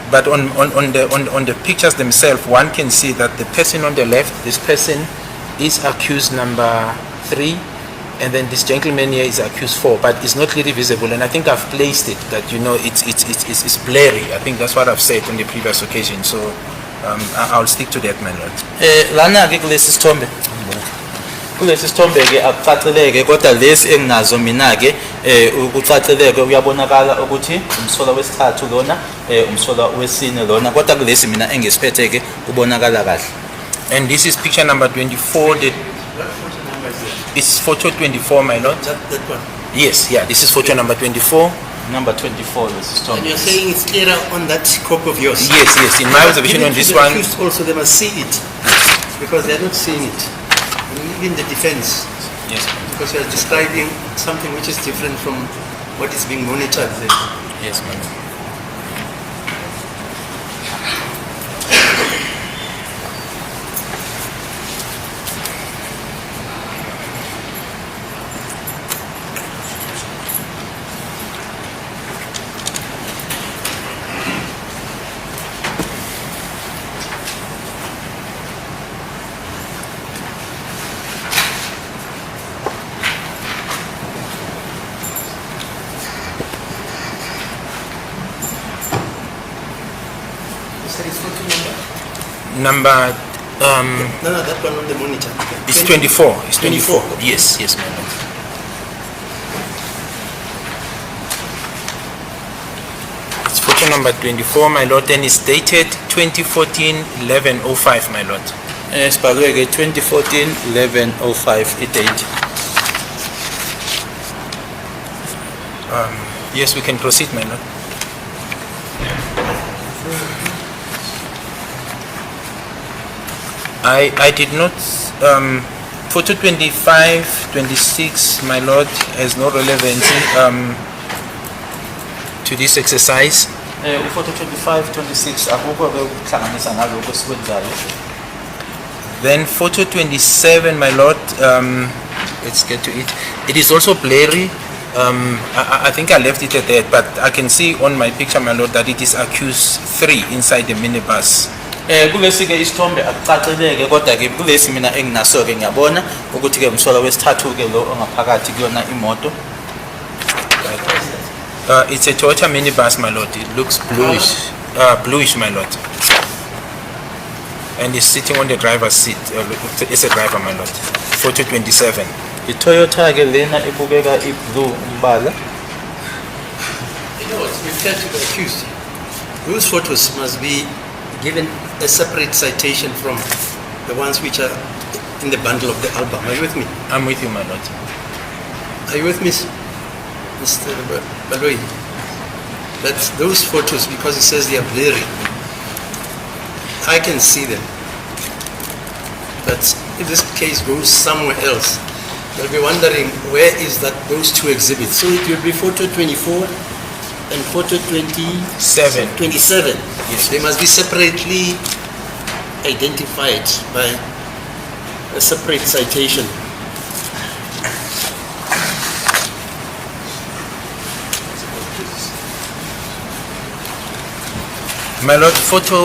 but on the pictures themselves, one can see that the person on the left, this person is accused number 3, and then this gentleman here is accused 4, but it's not clearly visible. And I think I've placed it that it's blurry. I think that's what I've said on the previous occasion. So I'll stick to that, my lord. Lana-ke kulesi sithombe kulesi sithombe-ke akucacileke, kodwa lesi enginazo mina-ke ukucacileke uyabonakala ukuthi umsolo wesithathu lona umsolo wesine lona, kodwa kulesi mina engisiphethe-ke ubonakala kahle. And this is picture number 24. It's photo 24, my lord. That one. Yes, yeah, this is photo number 24. Number 24 lesi sithombe. And you're saying it's clearer on that copy of yours? Yes. In my observation on this The one. accused also, they must see it, because they're not seeing it. And even the defense, Yes, because you're describing something which is different from what is being monitored there. yes, my lord. Number No, that one on the monitor. it's 24. It's 24. 24. Yes, my lord. It's photo number 24, my lord, and it's dated 2014-11-05, my lord. Sibhalwe-ke 2014-11-05 i-date. Yes, we can proceed, my lord. I did not, photo 25, 26, my lord, has no relevancy to this exercise. Photo 25, 26 akukho-ke ukuhlanganisa nalokho esikwenzayo. Then photo 27, my lord, let's get to it. It is also blurry. I think I left it at that, but I can see on my picture, my lord, that it is accused 3 inside the minibus. Kulesi-ke isithombe akucacileke, kodwa-ke kulesi mina enginaso-ke ngiyabona ukuthi-ke umsolo wesithathu-ke lo ongaphakathi kuyona imoto. It's a Toyota minibus, my lord. It looks bluish, bluish, my lord. And it's sitting on the driver's seat. It's a driver, my lord. Photo 27. iToyota ke lena ibukeka iblue umbala. You know what, we've said to the accused, those photos must be given a separate citation from the ones which are in the bundle of the album. Are you with me? I'm with you, my lord. Are you with me, Mr. Baloyi? That's those photos, because it says they are blurry. I can see them. But if this case goes somewhere else, they'll be wondering where is that those two exhibits. So it will be photo 24 and photo 27. Yes. They must be separately identified by a separate citation. My lord,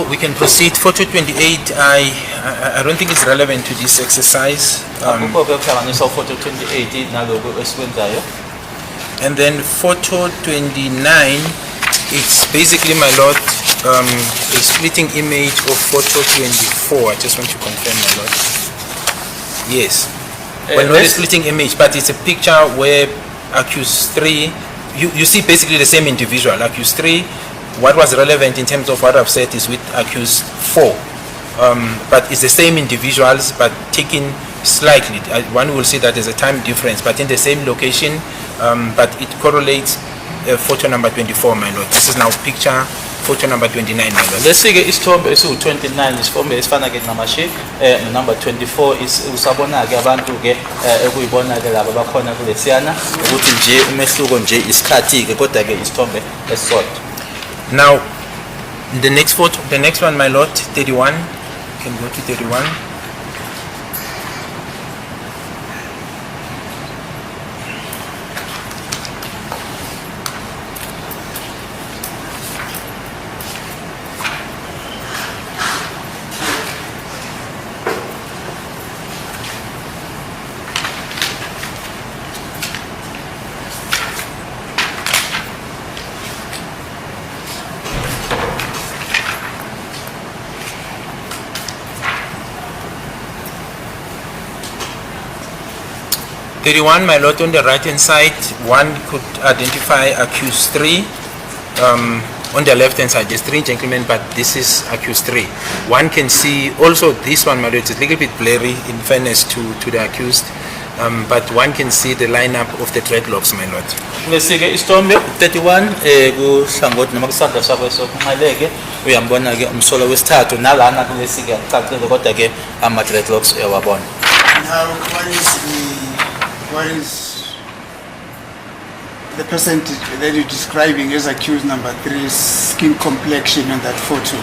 we can proceed. Photo 28, I don't think it's relevant to this exercise. Akukho kuhlanganisa photo 28 naloko esikwenzayo. And then photo 29, it's basically, my lord, a splitting image of photo 24. I just want to confirm, my lord. Yes. Well, not a splitting image, but it's a picture where accused 3, you see basically the same individual. Accused 3, what was relevant in terms of what I've said is with accused 4. But it's the same individuals, but taken slightly. One will see that there's a time difference, but in the same location, but it correlates photo number 24, my lord. This is now picture photo number 29, my lord. Lesike isithombe esiwu-29 isithombe esifana ke namashe number 24 usabona ke abantu ke ekuyibona ke laba bakhona kulesiyana ukuthi nje umehluko nje isikhathi ke kodwa ke isithombe esisodwa. Now, the next photo, the next one, my lord, 31. You can go to 31. My lord, on the right hand side, one could identify accused 3. On the left hand side, there's 3 gentlemen, but this is accused 3. One can see also this one, my lord, it's a little bit blurry in fairness to the accused, but one can see the lineup of the dreadlocks, my lord. Lesike isithombe 31 kuhlangothi noma kusandla sakho sokunxeleke uyambona ke umsolo wesithathu nalana kulesike akucacile kodwa ke ama dreadlocks ewabona. Now, what is the person that you're describing as accused number 3's skin complexion on that photo?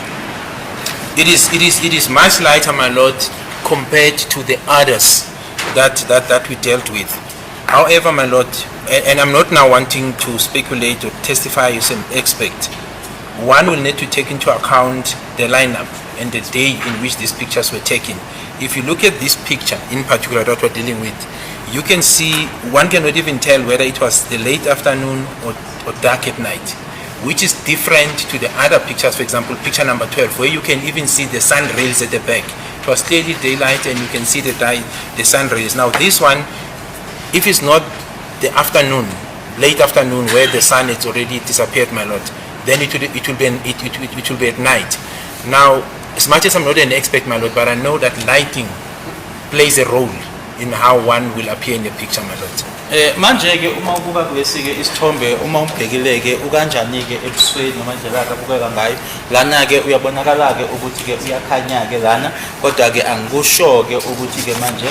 It is much lighter, my lord, compared to the others that we dealt with. However, my lord, and I'm not now wanting to speculate or testify as an expert, one will need to take into account the lineup and the day in which these pictures were taken. If you look at this picture in particular that we're dealing with, you can see one cannot even tell whether it was the late afternoon or dark at night, which is different to the other pictures. For example, picture number 12, where you can even see the sun rays at the back. It was clearly daylight and you can see the sun rays. Now this one, if it's not the afternoon, late afternoon, where the sun has already disappeared, my lord, then it will be at night. Now, as much as I'm not an expert, my lord, but I know that lighting plays a role in how one will appear in the picture, my lord. Manje ke uma ubuka kulesike isithombe uma umbhekile ke ukanjani ke ebusweni noma indlela yakhe abukeka ngayo lana ke uyabonakala ke ukuthi ke uyakhanya ke lana kodwa ke angikusho ke ukuthi ke manje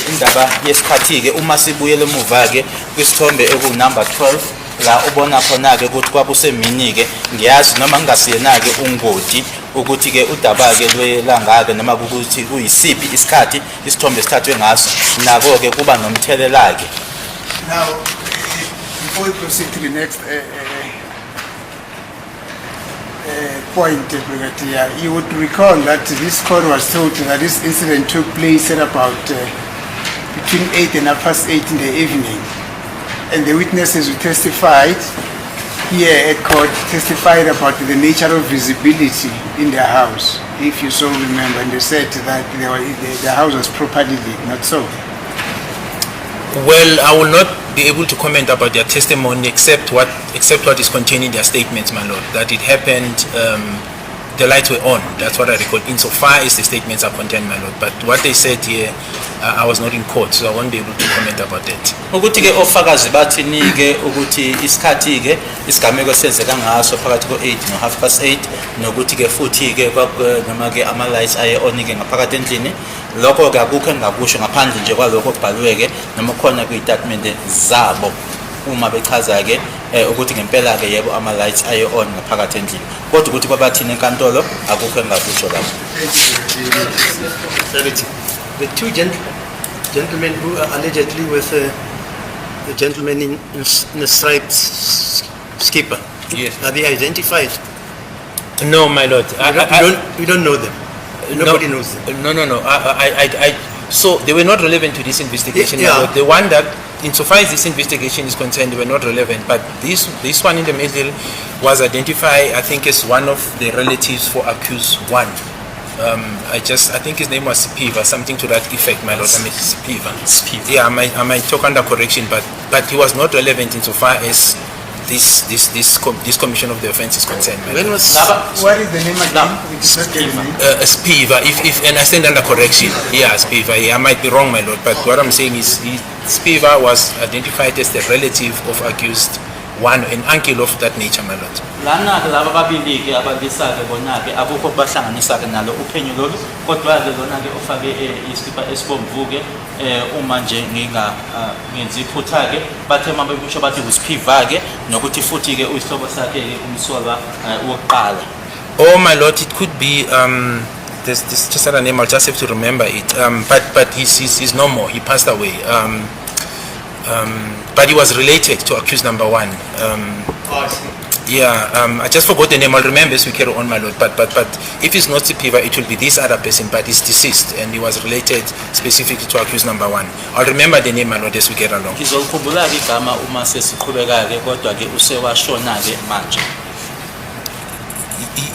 indaba yesikhathi ke uma sibuyele emuva ke kwisithombe eku number 12 la ubona khona ke ukuthi kwabusemini ke ngiyazi noma ngingasiyena ke ungoti ukuthi ke udaba ke lwelanga ke noma ukuthi kuyisiphi isikhathi isithombe sithathwe ngaso nako ke kuba nomthelela ke. Now, before we proceed to the next point, Brigadier, you would recall that this court was told that this incident took place at about between 8 and 8:30 in the evening. And the witnesses who testified here at court testified about the nature of visibility in their house, if you so remember, and they said that the house was properly lit, not so. Well, I will not be able to comment about their testimony except what is contained in their statements, my lord. That it happened, the lights were on. That's what I recall. Insofar as the statements are contained, my lord. But what they said here, I was not in court, so I won't be able to comment about that. Ukuthi ke ofakazi bathini ke ukuthi isikhathi ke isigameko senzeka ngaso phakathi ko8 no 8:30 nokuthi ke futhi ke noma ke ama lights aye on ke ngaphakathi endlini lokho ke akukho engakusho ngaphandle nje kwalokho kubhalwe ke noma khona kuyitatimende zabo uma bechaza ke ukuthi ngempela ke yebo ama lights aye on ngaphakathi endlini kodwa ukuthi kwabathini enkantolo akukho engakusho lapho. The two gentlemen who are allegedly with the gentleman in the striped skipper, Yes. are they identified? No, my lord. We don't know them. Nobody knows them. No. So they were not relevant to this investigation. Yeah. My lord. The one that, insofar as this investigation is concerned, they were not relevant. But this one in the middle was identified, I think, as one of the relatives for accused one. I think his name was Spiva, something to that effect, my lord. I mean, Spiva. Yeah, I might talk under correction, but he was not relevant insofar as this commission of the offense is concerned. When was What is the name again? Spiva, if and I stand under correction. Yeah, Spiva. Yeah, I might be wrong, my lord, but what I'm saying is Spiva was identified as the relative of accused one, an uncle of that nature, my lord. Lana ke laba babili ke abadisa ke bona ke abukho bahlanganisa ke nalo uphenyo lolu kodwa ke lona ke ofake isikipha esibomvu ke uma nje ngenzi iphutha ke bathe manje kusho bathi uSphiva ke nokuthi futhi ke uyihlobo sakhe ke umsolwa wokuqala. Oh my lord, it could be there's just another name, I'll just have to remember it. But he's no more. He passed away. But he was related to accused number one. I see. Yeah, I just forgot the name. I'll remember as we carry on, my lord. But if it's not Sipiva, it will be this other person. But he's deceased, and he was related specifically to accused number one. I'll remember the name, my lord, as we get along. Ngizokhumbula ke igama uma sesiqhubeka ke kodwa ke usewashona ke manje.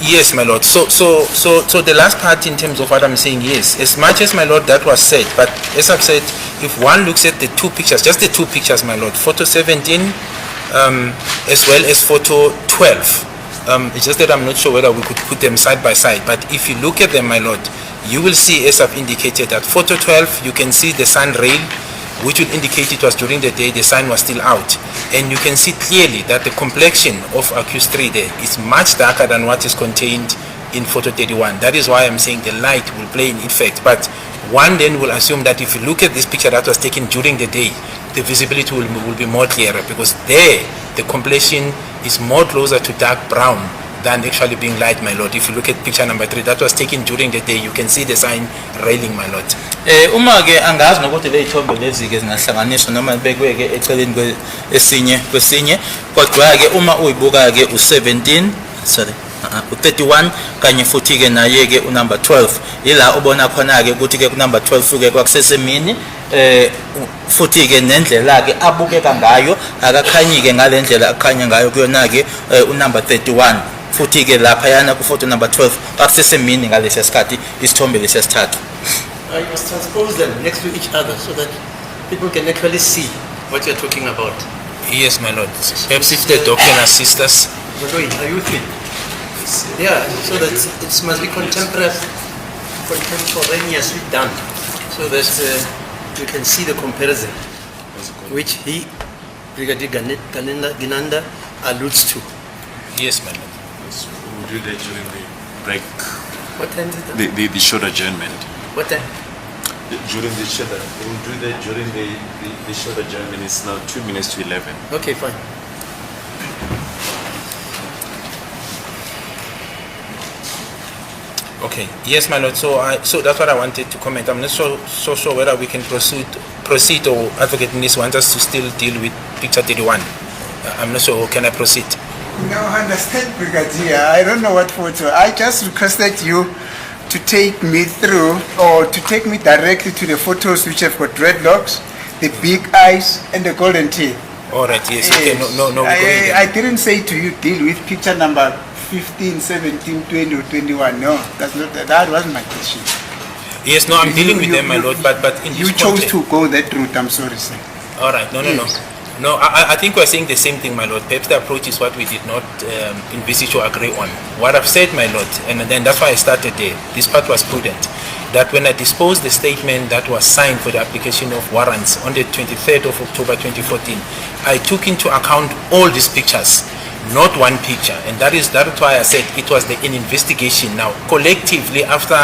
Yes, my lord. So the last part in terms of what I'm saying, yes, as much as, my lord, that was said, but as I've said, if one looks at the two pictures, just the two pictures, my lord, photo 17 as well as photo 12, it's just that I'm not sure whether we could put them side by side, but if you look at them, my lord, you will see, as I've indicated, that photo 12, you can see the sun rail, which would indicate it was during the day, the sun was still out. And you can see clearly that the complexion of accused 3 there is much darker than what is contained in photo 31. That is why I'm saying the light will play in effect. But one then will assume that if you look at this picture that was taken during the day, the visibility will be more clearer, because there the complexion is more closer to dark brown than actually being light, my lord. If you look at picture number 3, that was taken during the day, you can see the sign railing, my lord. Uma ke angazi nokuthi le ithombe lezi ke zingahlanganiswa noma bekwe ke eceleni kwesinye kodwa ke uma uyibuka ke u17 u31 kanye futhi ke naye ke unumber 12 ila ubona khona ke ukuthi ke kunumber 12 ke kwakusesemini futhi ke nendlela ke abukeka ngayo akakhanyi ke ngalendlela akhanya ngayo kuyona ke unumber 31 futhi ke lapha yana ku photo number 12 kwakusesemini ngalesi sikhathi isithombe lesesithathu. I must transpose them next to each other so that people can actually see what you're talking about. Yes, my lord. Perhaps if the doc can assist us. Are you with me? Yeah, so that it must be contemporaneously done, so that you can see the comparison, which Brigadier Gininda alludes to. Yes, my lord. We'll do that during the break. What time is it? The short adjournment. What time? During the short, we'll do that during the short adjournment. It's now 2 minutes to 11. Okay, fine. Okay. Yes, my lord. So that's what I wanted to comment. I'm not so sure whether we can proceed or Advocate Nis wants us to still deal with picture 31. I'm not sure. Can I proceed? No, I understand, Brigadier. I don't know what photo. I just requested you to take me through, or to take me directly to the photos which have got dreadlocks, the big eyes, and the golden teeth. All right. Yes. Okay. No. I didn't say to you deal with picture number 15, 17, 20, or 21. No, that wasn't my question. Yes. No, I'm dealing with them, my lord. But in you this chose context, to go that route. I'm sorry, sir. All right. No. No, I think we're saying the same thing, my lord. Perhaps the approach is what we did not envisage or agree on. What I've said, my lord, and then that's why I started there. This part was prudent. That when I disposed the statement that was signed for the application of warrants on the 23rd of October 2014, I took into account all these pictures, not one picture. And that's why I said it was an investigation. Now, collectively, after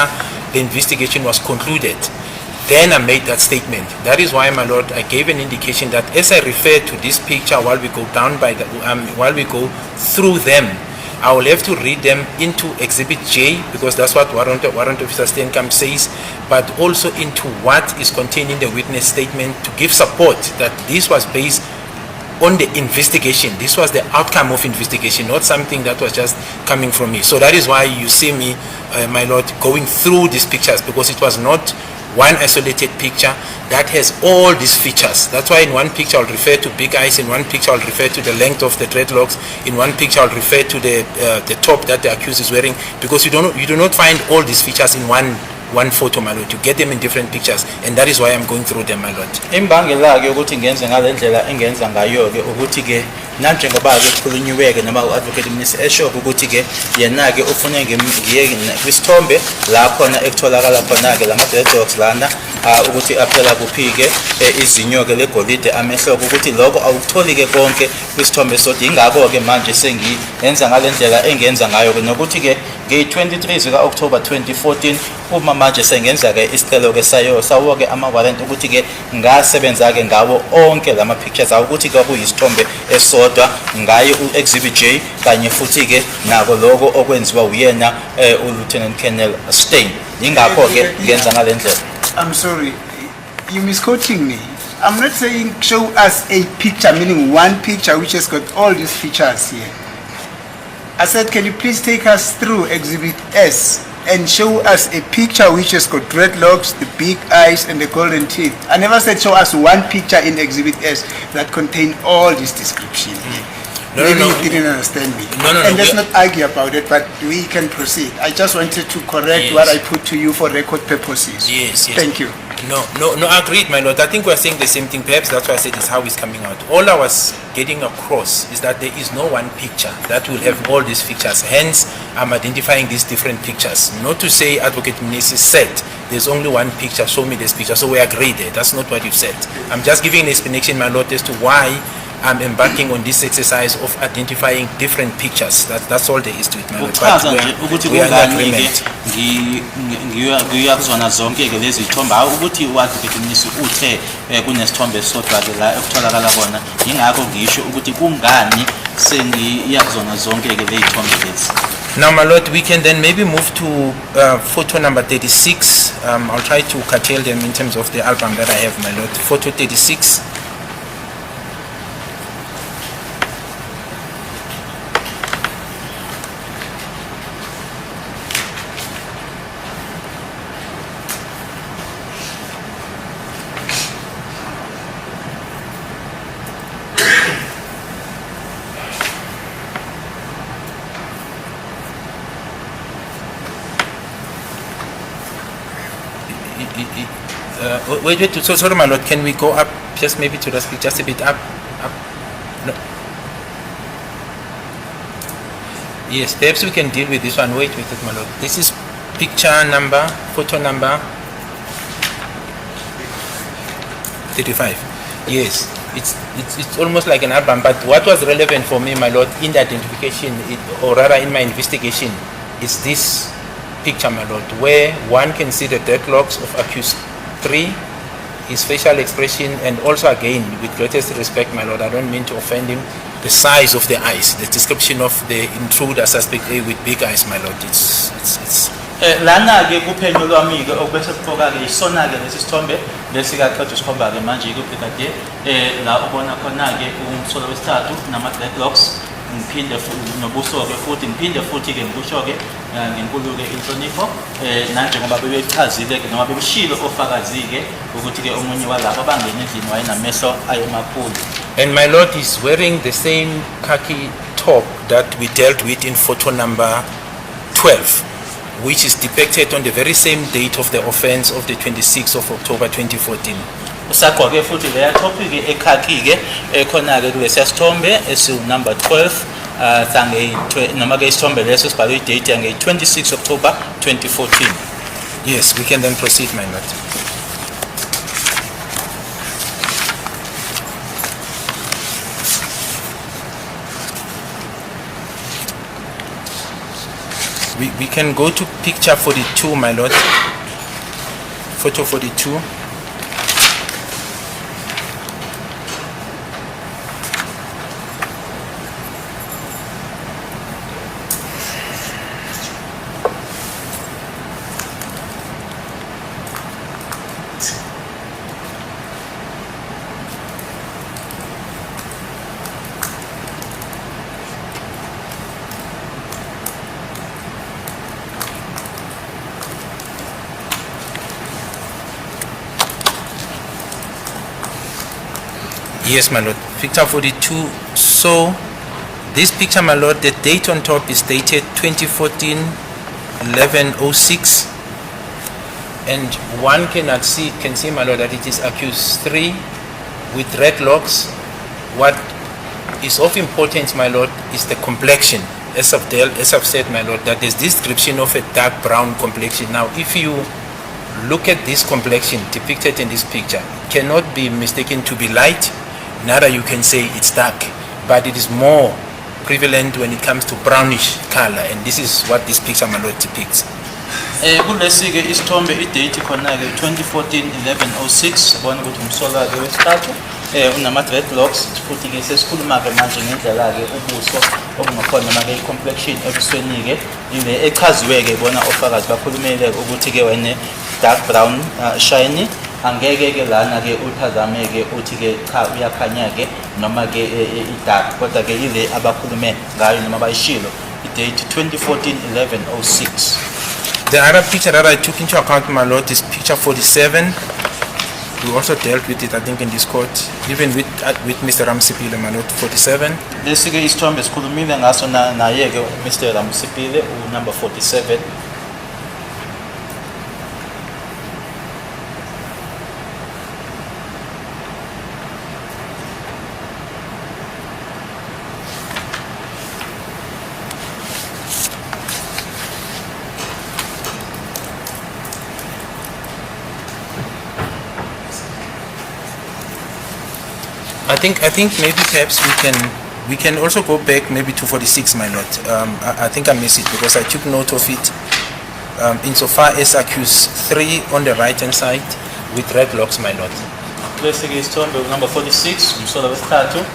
the investigation was concluded, then I made that statement. That is why, my lord, I gave an indication that as I refer to this picture while we go down by the, while we go through them, I will have to read them into Exhibit J, because that's what Warrant Officer Steenkamp says, but also into what is contained in the witness statement to give support that this was based on the investigation. This was the outcome of investigation, not something that was just coming from me. So that is why you see me, my lord, going through these pictures, because it was not one isolated picture that has all these features. That's why in one picture I'll refer to big eyes, in one picture I'll refer to the length of the dreadlocks, in one picture I'll refer to the top that the accused is wearing, because you do not find all these features in one photo, my lord. You get them in different pictures, and that is why I'm going through them, my lord. Imbangela ke ukuthi ngenze ngalendlela engenza ngayo ke ukuthi ke nanje ngoba ke kukhulunyiweke noma uadvocate minister esho ukuthi ke yena ke ufune ngiye kwisithombe la khona ekutholakala khona ke lama dreadlocks lana ukuthi aphela kuphike izinyo ke legolide amehlo ukuthi lokho awukutholi ke konke kwisithombe sodwa. Ingakho ke manje sengiyenza ngalendlela engenza ngayo ke nokuthi ke nge-23 zika October 2014 uma manje sengenza ke isicelo ke sawo ke ama warrant ukuthi ke ngasebenza ke ngawo onke lama pictures ukuthi ke kuyisithombe esodwa ngaye uExhibit J kanye futhi ke nako lokho okwenziwa uyena uLieutenant Colonel Stein. Ingakho ke ngenza ngalendlela. I'm sorry, you misquoting me. I'm not saying show us a picture, meaning one picture which has got all these features here. I said, can you please take us through Exhibit S and show us a picture which has got dreadlocks, the big eyes, and the golden teeth. I never said show us one picture in Exhibit S that contained all this description. Maybe you didn't understand me. And let's not argue about it, but we can proceed. I just wanted to correct what I put to you for record purposes. Yes. Thank you. No, agreed, my lord. I think we're saying the same thing. Perhaps that's why I said it's how it's coming out. All I was getting across is that there is no one picture that will have all these features. Hence, I'm identifying these different pictures. Not to say Advocate Mnisi said there's only one picture, show me this picture. So we agree there. That's not what you said. I'm just giving an explanation, my lord, as to why I'm embarking on this exercise of identifying different pictures. That's all there is to it, my lord. But we are in agreement. Ngiyakuzona zonke ke lezi zithombe ukuthi uadvocate Mnisi uthe kunesithombe sodwa ke la ekutholakala kona. Ingakho ngisho ukuthi kungani sengiyakuzona zonke ke lezi zithombe lezi. Now, my lord, we can then maybe move to photo number 36. I'll try to curtail them in terms of the album that I have, my lord. Photo 36. Wait, so sorry, my lord, can we go up just maybe to the speak just a bit up? No. Yes, perhaps we can deal with this one. Wait, my lord. This is photo number 35. Yes, it's almost like an album, but what was relevant for me, my lord, in the identification, or rather in my investigation, is this picture, my lord, where one can see the dreadlocks of accused 3, his facial expression, and also again, with greatest respect, my lord, I don't mean to offend him, the size of the eyes, the description of the intruder suspect A with big eyes, my lord. It's lana ke kuphenyo lwami ke obese kufoka ke isona ke lesi sithombe lesikaqedwe sikhomba ke manje ikuphethe la ubona khona ke umsolo wesithathu nama dreadlocks. Ngiphinde futhi nobuso ke futhi ngiphinde futhi ke ngikusho ke ngenkulu ke inhlonipho nanje ngoba bebechazile ke noma bebeshilo ofakazi ke ukuthi ke omunye walabo abangena endlini wayenamehlo ayemakhulu. And my lord is wearing the same khaki top that we dealt with in photo number 12, which is depicted on the very same date of the offense of the 26th of October 2014. usagqoke futhi leya top ke ekhaki ke ekhona ke kulesiya sithombe number 12 noma ke isithombe leso sibhalwe idate yange 26 October 2014. Yes, we can then proceed, my lord. We can go to picture 42, my lord. Photo 42. Yes, my lord. Picture 42. So, this picture, my lord, the date on top is dated 2014-11-06, and one can see, my lord, that it is accused 3 with red locks. What is of importance, my lord, is the complexion. As I've said, my lord, that there's description of a dark brown complexion. Now, if you look at this complexion depicted in this picture, it cannot be mistaken to be light. Neither you can say it's dark, but it is more prevalent when it comes to brownish color, and this is what this picture, my lord, depicts. Kulesi ke isithombe idate khona ke 2014-11-06 bona ukuthi umsola ke wesithathu unama dreadlocks futhi ke sesikhuluma ke manje ngendlela ke ubuso obungakhona noma ke complexion ebusweni ke ile echaziwe ke bona ofakazi bakhulumele ukuthi ke wena dark brown shiny angeke ke lana ke uphazame ke uthi ke cha uyakhanya ke noma ke idark kodwa ke ile abakhulume ngayo noma bayishilo idate 2014-11-06. The other picture that I took into account, my lord, is picture 47. We also dealt with it, I think, in this court, even with Mr. Ramsipile, my lord, 47. Lesi ke isithombe sikhulumile ngaso naye ke Mr. Ramsipile number 47. I think maybe perhaps we can also go back maybe to 46, my lord. I think I missed it because I took note of it. Insofar as accused 3 on the right hand side with red locks, my lord. Lesi ke isithombe number 46 umsola wesithathu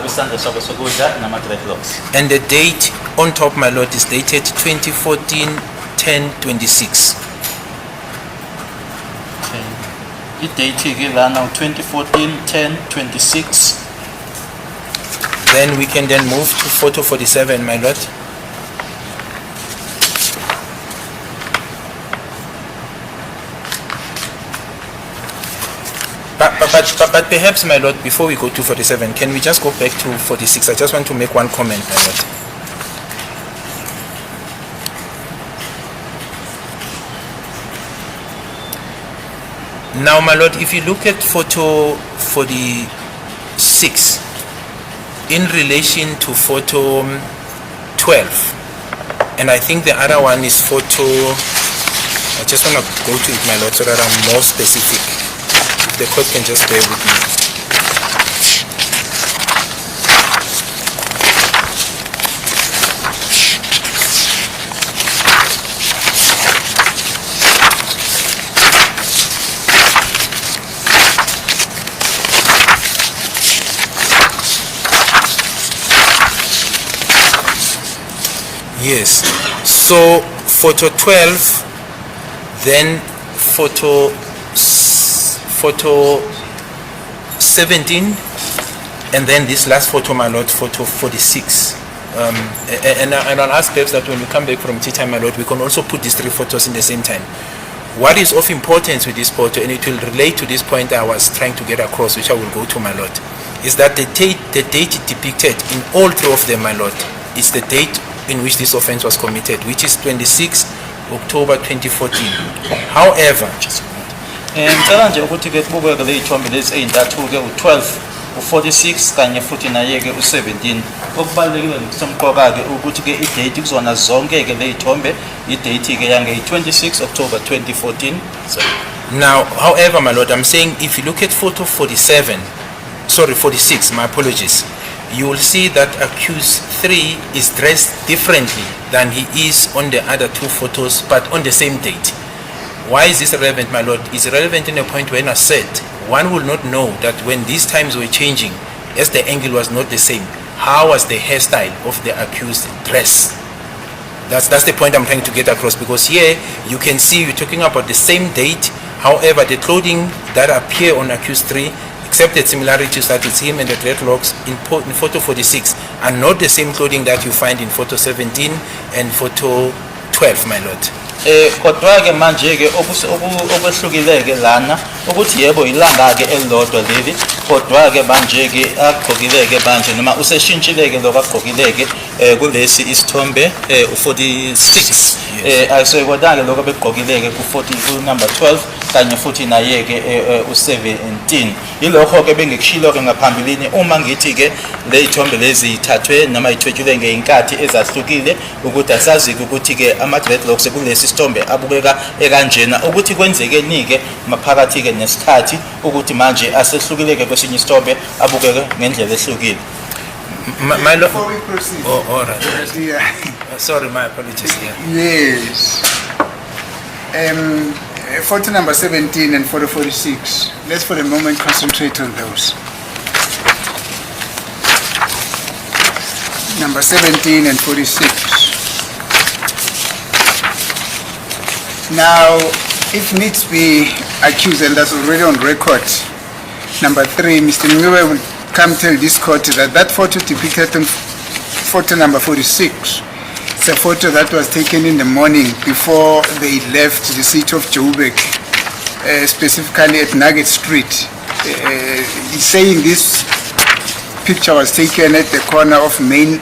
wisandla sakho sokudla nama dreadlocks. And the date on top, my lord, is dated 2014-10-26. Idate ke lana 2014-10-26. Then we can then move to photo 47, my lord. But perhaps, my lord, before we go to 47, can we just go back to 46? I just want to make one comment, my lord. Now, my lord, if you look at photo 46 in relation to photo 12, and I think the other one is photo, I just want to go to it, my lord, so that I'm more specific. If the court can just bear with me. Yes, so photo 12, then photo 17, and then this last photo, my lord, photo 46. And I'll ask perhaps that when we come back from tea time, my lord, we can also put these 3 photos in the same time. What is of importance with this photo, and it will relate to this point I was trying to get across, which I will go to, my lord, is that the date depicted in all 3 of them, my lord, is the date in which this offense was committed, which is 26 October 2014. However, Ngicela nje ukuthi ke kubukeke le ithombe lezi ezintathu ke u12 u46 kanye futhi naye ke u17 okubalekile nokusemqoka ke ukuthi ke idate kuzona zonke ke le ithombe idate ke yange 26 October 2014. Now, however, my lord, I'm saying if you look at photo 46, my apologies, you will see that accused 3 is dressed differently than he is on the other 2 photos, but on the same date. Why is this relevant, my lord? It's relevant in a point when I said one will not know that when these times were changing, as the angle was not the same, how was the hairstyle of the accused dress? That's the point I'm trying to get across, because here you can see you're talking about the same date. However, the clothing that appear on accused 3, except the similarities that it's him and the dreadlocks in photo 46, are not the same clothing that you find in photo 17 and photo 12, my lord. Kodwa ke manje ke obehlukile ke lana ukuthi yebo ilanga ke elilodwa leli, kodwa ke manje ke agqokile ke manje noma useshintshile ke lokagqokile ke kulesi isithombe u46 ayisekodwa ke lokho begqokile ke ku number 12 kanye futhi naye ke u17. Yilokho ke bengikushilo ke ngaphambilini uma ngithi ke le ithombe lezi ithathwe noma ithwetshulwe ngeinkathi ezahlukile ukuthi asazi ukuthi ke ama dreadlocks kulesi isithombe abukeka ekanjena ukuthi kwenzeke nike maphakathi ke nesikhathi ukuthi manje asehlukile ke kwesinye isithombe abukeke ngendlela ehlukile. My lord. Before we proceed. Oh, all right. Yeah. Sorry, my apologies. Yeah. Yes. Photo number 17 and photo 46. Let's for a moment concentrate on those. Number 17 and 46. Now, if needs be accused, and that's already on record, number 3, Mr. Meyiwa will come tell this court that photo depicted on photo number 46, it's a photo that was taken in the morning before they left the city of Joburg, specifically at Nugget Street. He's saying this picture was taken at the corner of Main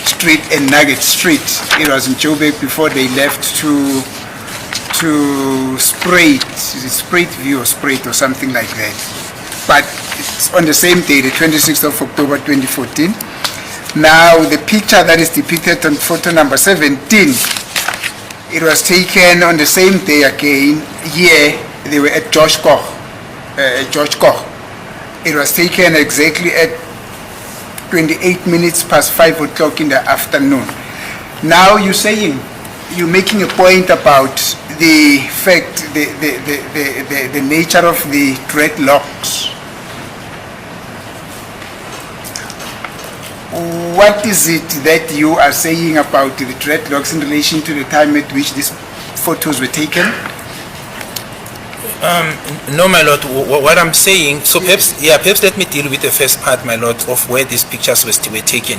Street and Nugget Street. It was in Joburg before they left to Spruit. Is it Spruit View or Spruit or something like that? But it's on the same day, the 26th of October 2014. Now, the picture that is depicted on photo number 17, it was taken on the same day again. Here, they were at George Koch. It was taken exactly at 28 minutes past 5 o'clock in the afternoon. Now, you're making a point about the fact, the nature of the dreadlocks. What is it that you are saying about the dreadlocks in relation to the time at which these photos were taken? No, my lord. What I'm saying, so perhaps let me deal with the first part, my lord, of where these pictures were taken.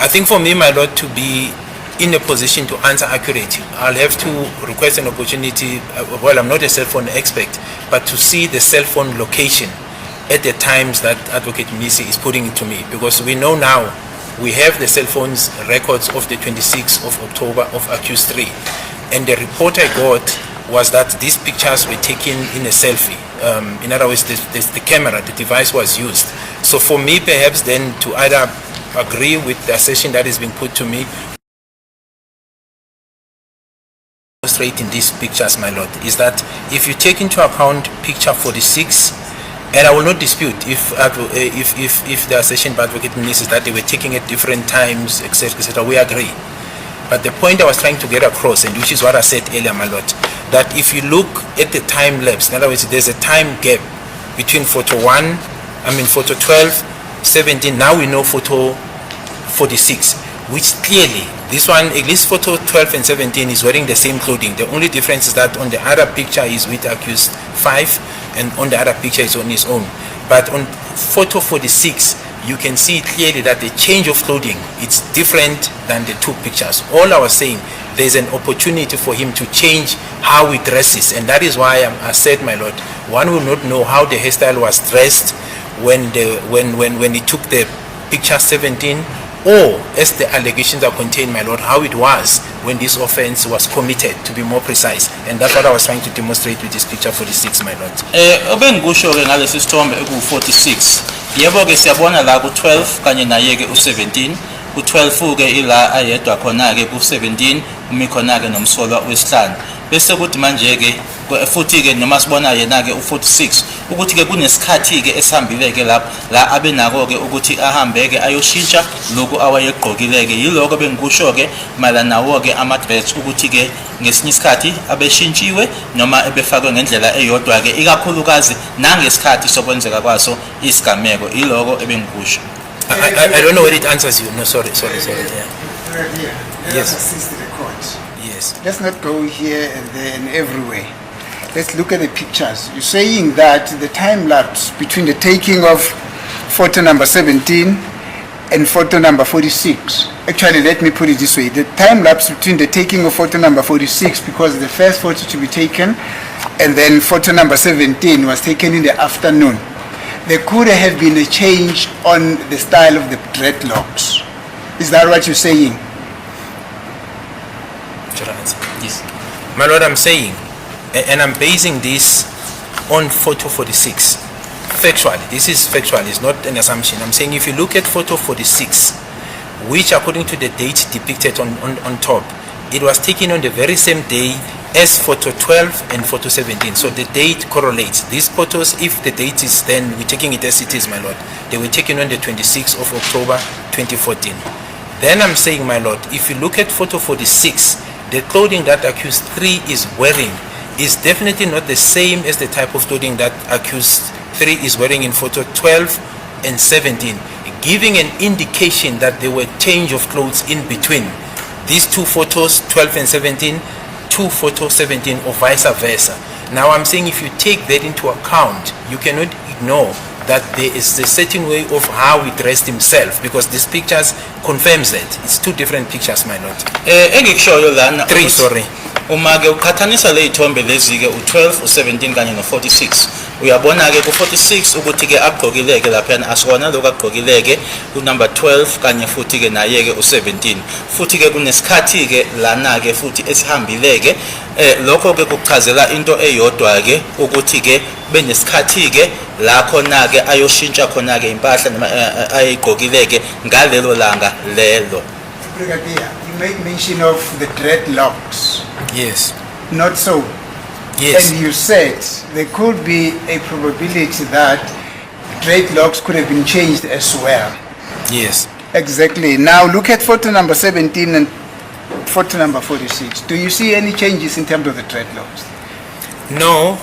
I think for me, my lord, to be in a position to answer accurately, I'll have to request an opportunity. Well, I'm not a cell phone expert, but to see the cell phone location at the times that Advocate Mnisi is putting it to me, because we know now we have the cell phones records of the 26th of October of accused 3, and the report I got was that these pictures were taken in a selfie. In other words, the camera, the device was used. So for me, perhaps then to either agree with the assertion that is being put to me, straight in these pictures, my lord, is that if you take into account picture 46, and I will not dispute if the assertion by Advocate Mnisi is that they were taking at different times, etc., etc., we agree. But the point I was trying to get across, and which is what I said earlier, my lord, that if you look at the time lapse, in other words, there's a time gap between photo 12, 17, now we know photo 46, which clearly, this one, at least photo 12 and 17 is wearing the same clothing. The only difference is that on the other picture is with accused 5, and on the other picture is on his own. But on photo 46, you can see clearly that the change of clothing, it's different than the 2 pictures. All I was saying, there's an opportunity for him to change how he dresses, and that is why I said, my lord, one will not know how the hairstyle was dressed when he took the picture 17 or as the allegations are contained, my lord, how it was when this offense was committed, to be more precise. And that's what I was trying to demonstrate with this picture 46, my lord. Obengikusho ke ngalesi sithombe eku46. Yebo ke siyabona la ku12 kanye naye ke u17. Ku12 ke ila ayedwa khona ke ku17 umi khona ke nomsolwa wesihlanu. Bese kuthi manje ke futhi ke noma sibona yena ke u46 ukuthi ke kunesikhathi ke esihambile ke lapha la abenako ke ukuthi ahambe ke ayoshintsha lokhu awayegqokile ke yiloko bengikusho ke malana nawo ke ama-dress ukuthi ke ngesinye isikhathi abeshintshiwe noma ebefakwe ngendlela eyodwa ke ikakhulukazi nangesikhathi sokwenzeka kwaso isigameko yiloko ebengikusho. I don't know whether it answers you. No, sorry. Yeah. Yes. Assist the court. Yes. Let's not go here and there and everywhere. Let's look at the pictures. You're saying that the time lapse between the taking of photo number 17 and photo number 46. Actually, let me put it this way. The time lapse between the taking of photo number 46, because the first photo to be taken, and then photo number 17 was taken in the afternoon. There could have been a change on the style of the dreadlocks. Is that what you're saying? Should I answer? Yes. My lord, I'm saying, and I'm basing this on photo 46. Factually, this is factual, it's not an assumption. I'm saying if you look at photo 46, which according to the date depicted on top, it was taken on the very same day as photo 12 and photo 17. So the date correlates. These photos, if the date is then, we're taking it as it is, my lord, they were taken on the 26th of October 2014. Then I'm saying, my lord, if you look at photo 46, the clothing that accused 3 is wearing is definitely not the same as the type of clothing that accused 3 is wearing in photo 12 and 17, giving an indication that there were change of clothes in between. These two photos, 12 and 17, two photo 17, or vice versa. Now I'm saying if you take that into account, you cannot ignore that there is a certain way of how he dressed himself, because these pictures confirms that. It's two different pictures, my lord. Engikushoyo lana 3, sorry. uma ke uqhathanisa le ithombe lezi ke u12 u17 kanye no46 uyabona ke ku46 ukuthi ke agqokile ke lapha asona lokho agqokile ke ku number 12 kanye futhi ke naye ke u17 futhi ke kunesikhathi ke lana ke futhi esihambile ke lokho ke kuchazela into eyodwa ke ukuthi ke benesikhathi ke la khona ke ayoshintsha khona ke impahla noma ayigqokile ke ngalelo langa lelo. Brigadier, you made mention of the dreadlocks. Yes. Not so. Yes. And you said there could be a probability that dreadlocks could have been changed as well. Yes. Exactly. Now look at photo number 17 and photo number 46. Do you see any changes in terms of the dreadlocks? No.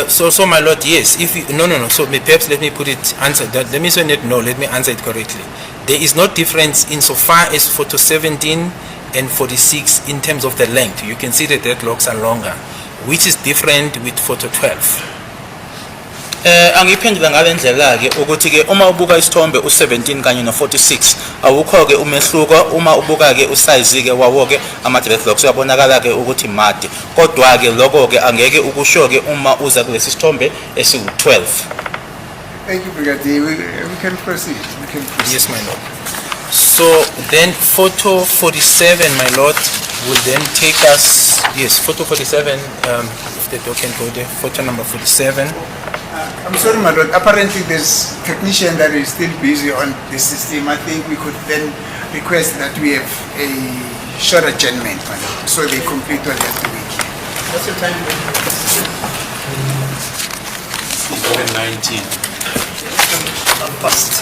So my lord, yes. If you, no. So perhaps let me put it answer that. Let me say it. No. Let me answer it correctly. There is no difference insofar as photo 17 and 46 in terms of the length. You can see that the dreadlocks are longer, which is different with photo 12. Angiphendula ngalendlela ke ukuthi ke uma ubuka isithombe u17 kanye no46 awukho ke umehluko uma ubuka ke usize ke wawo ke ama dreadlocks uyabonakala ke ukuthi made kodwa ke lokho ke angeke ukusho ke uma uza kulesi sithombe esi12. Thank you, Brigadier. We can proceed. Yes, my lord. So then photo 47, my lord, will then take us, yes, photo 47, if the dog can go there, photo number 47. I'm sorry, my lord. Apparently, there's a technician that is still busy on the system. I think we could then request that we have a short adjournment, my lord, so they complete what they have to make. What's your time? 19. Fast.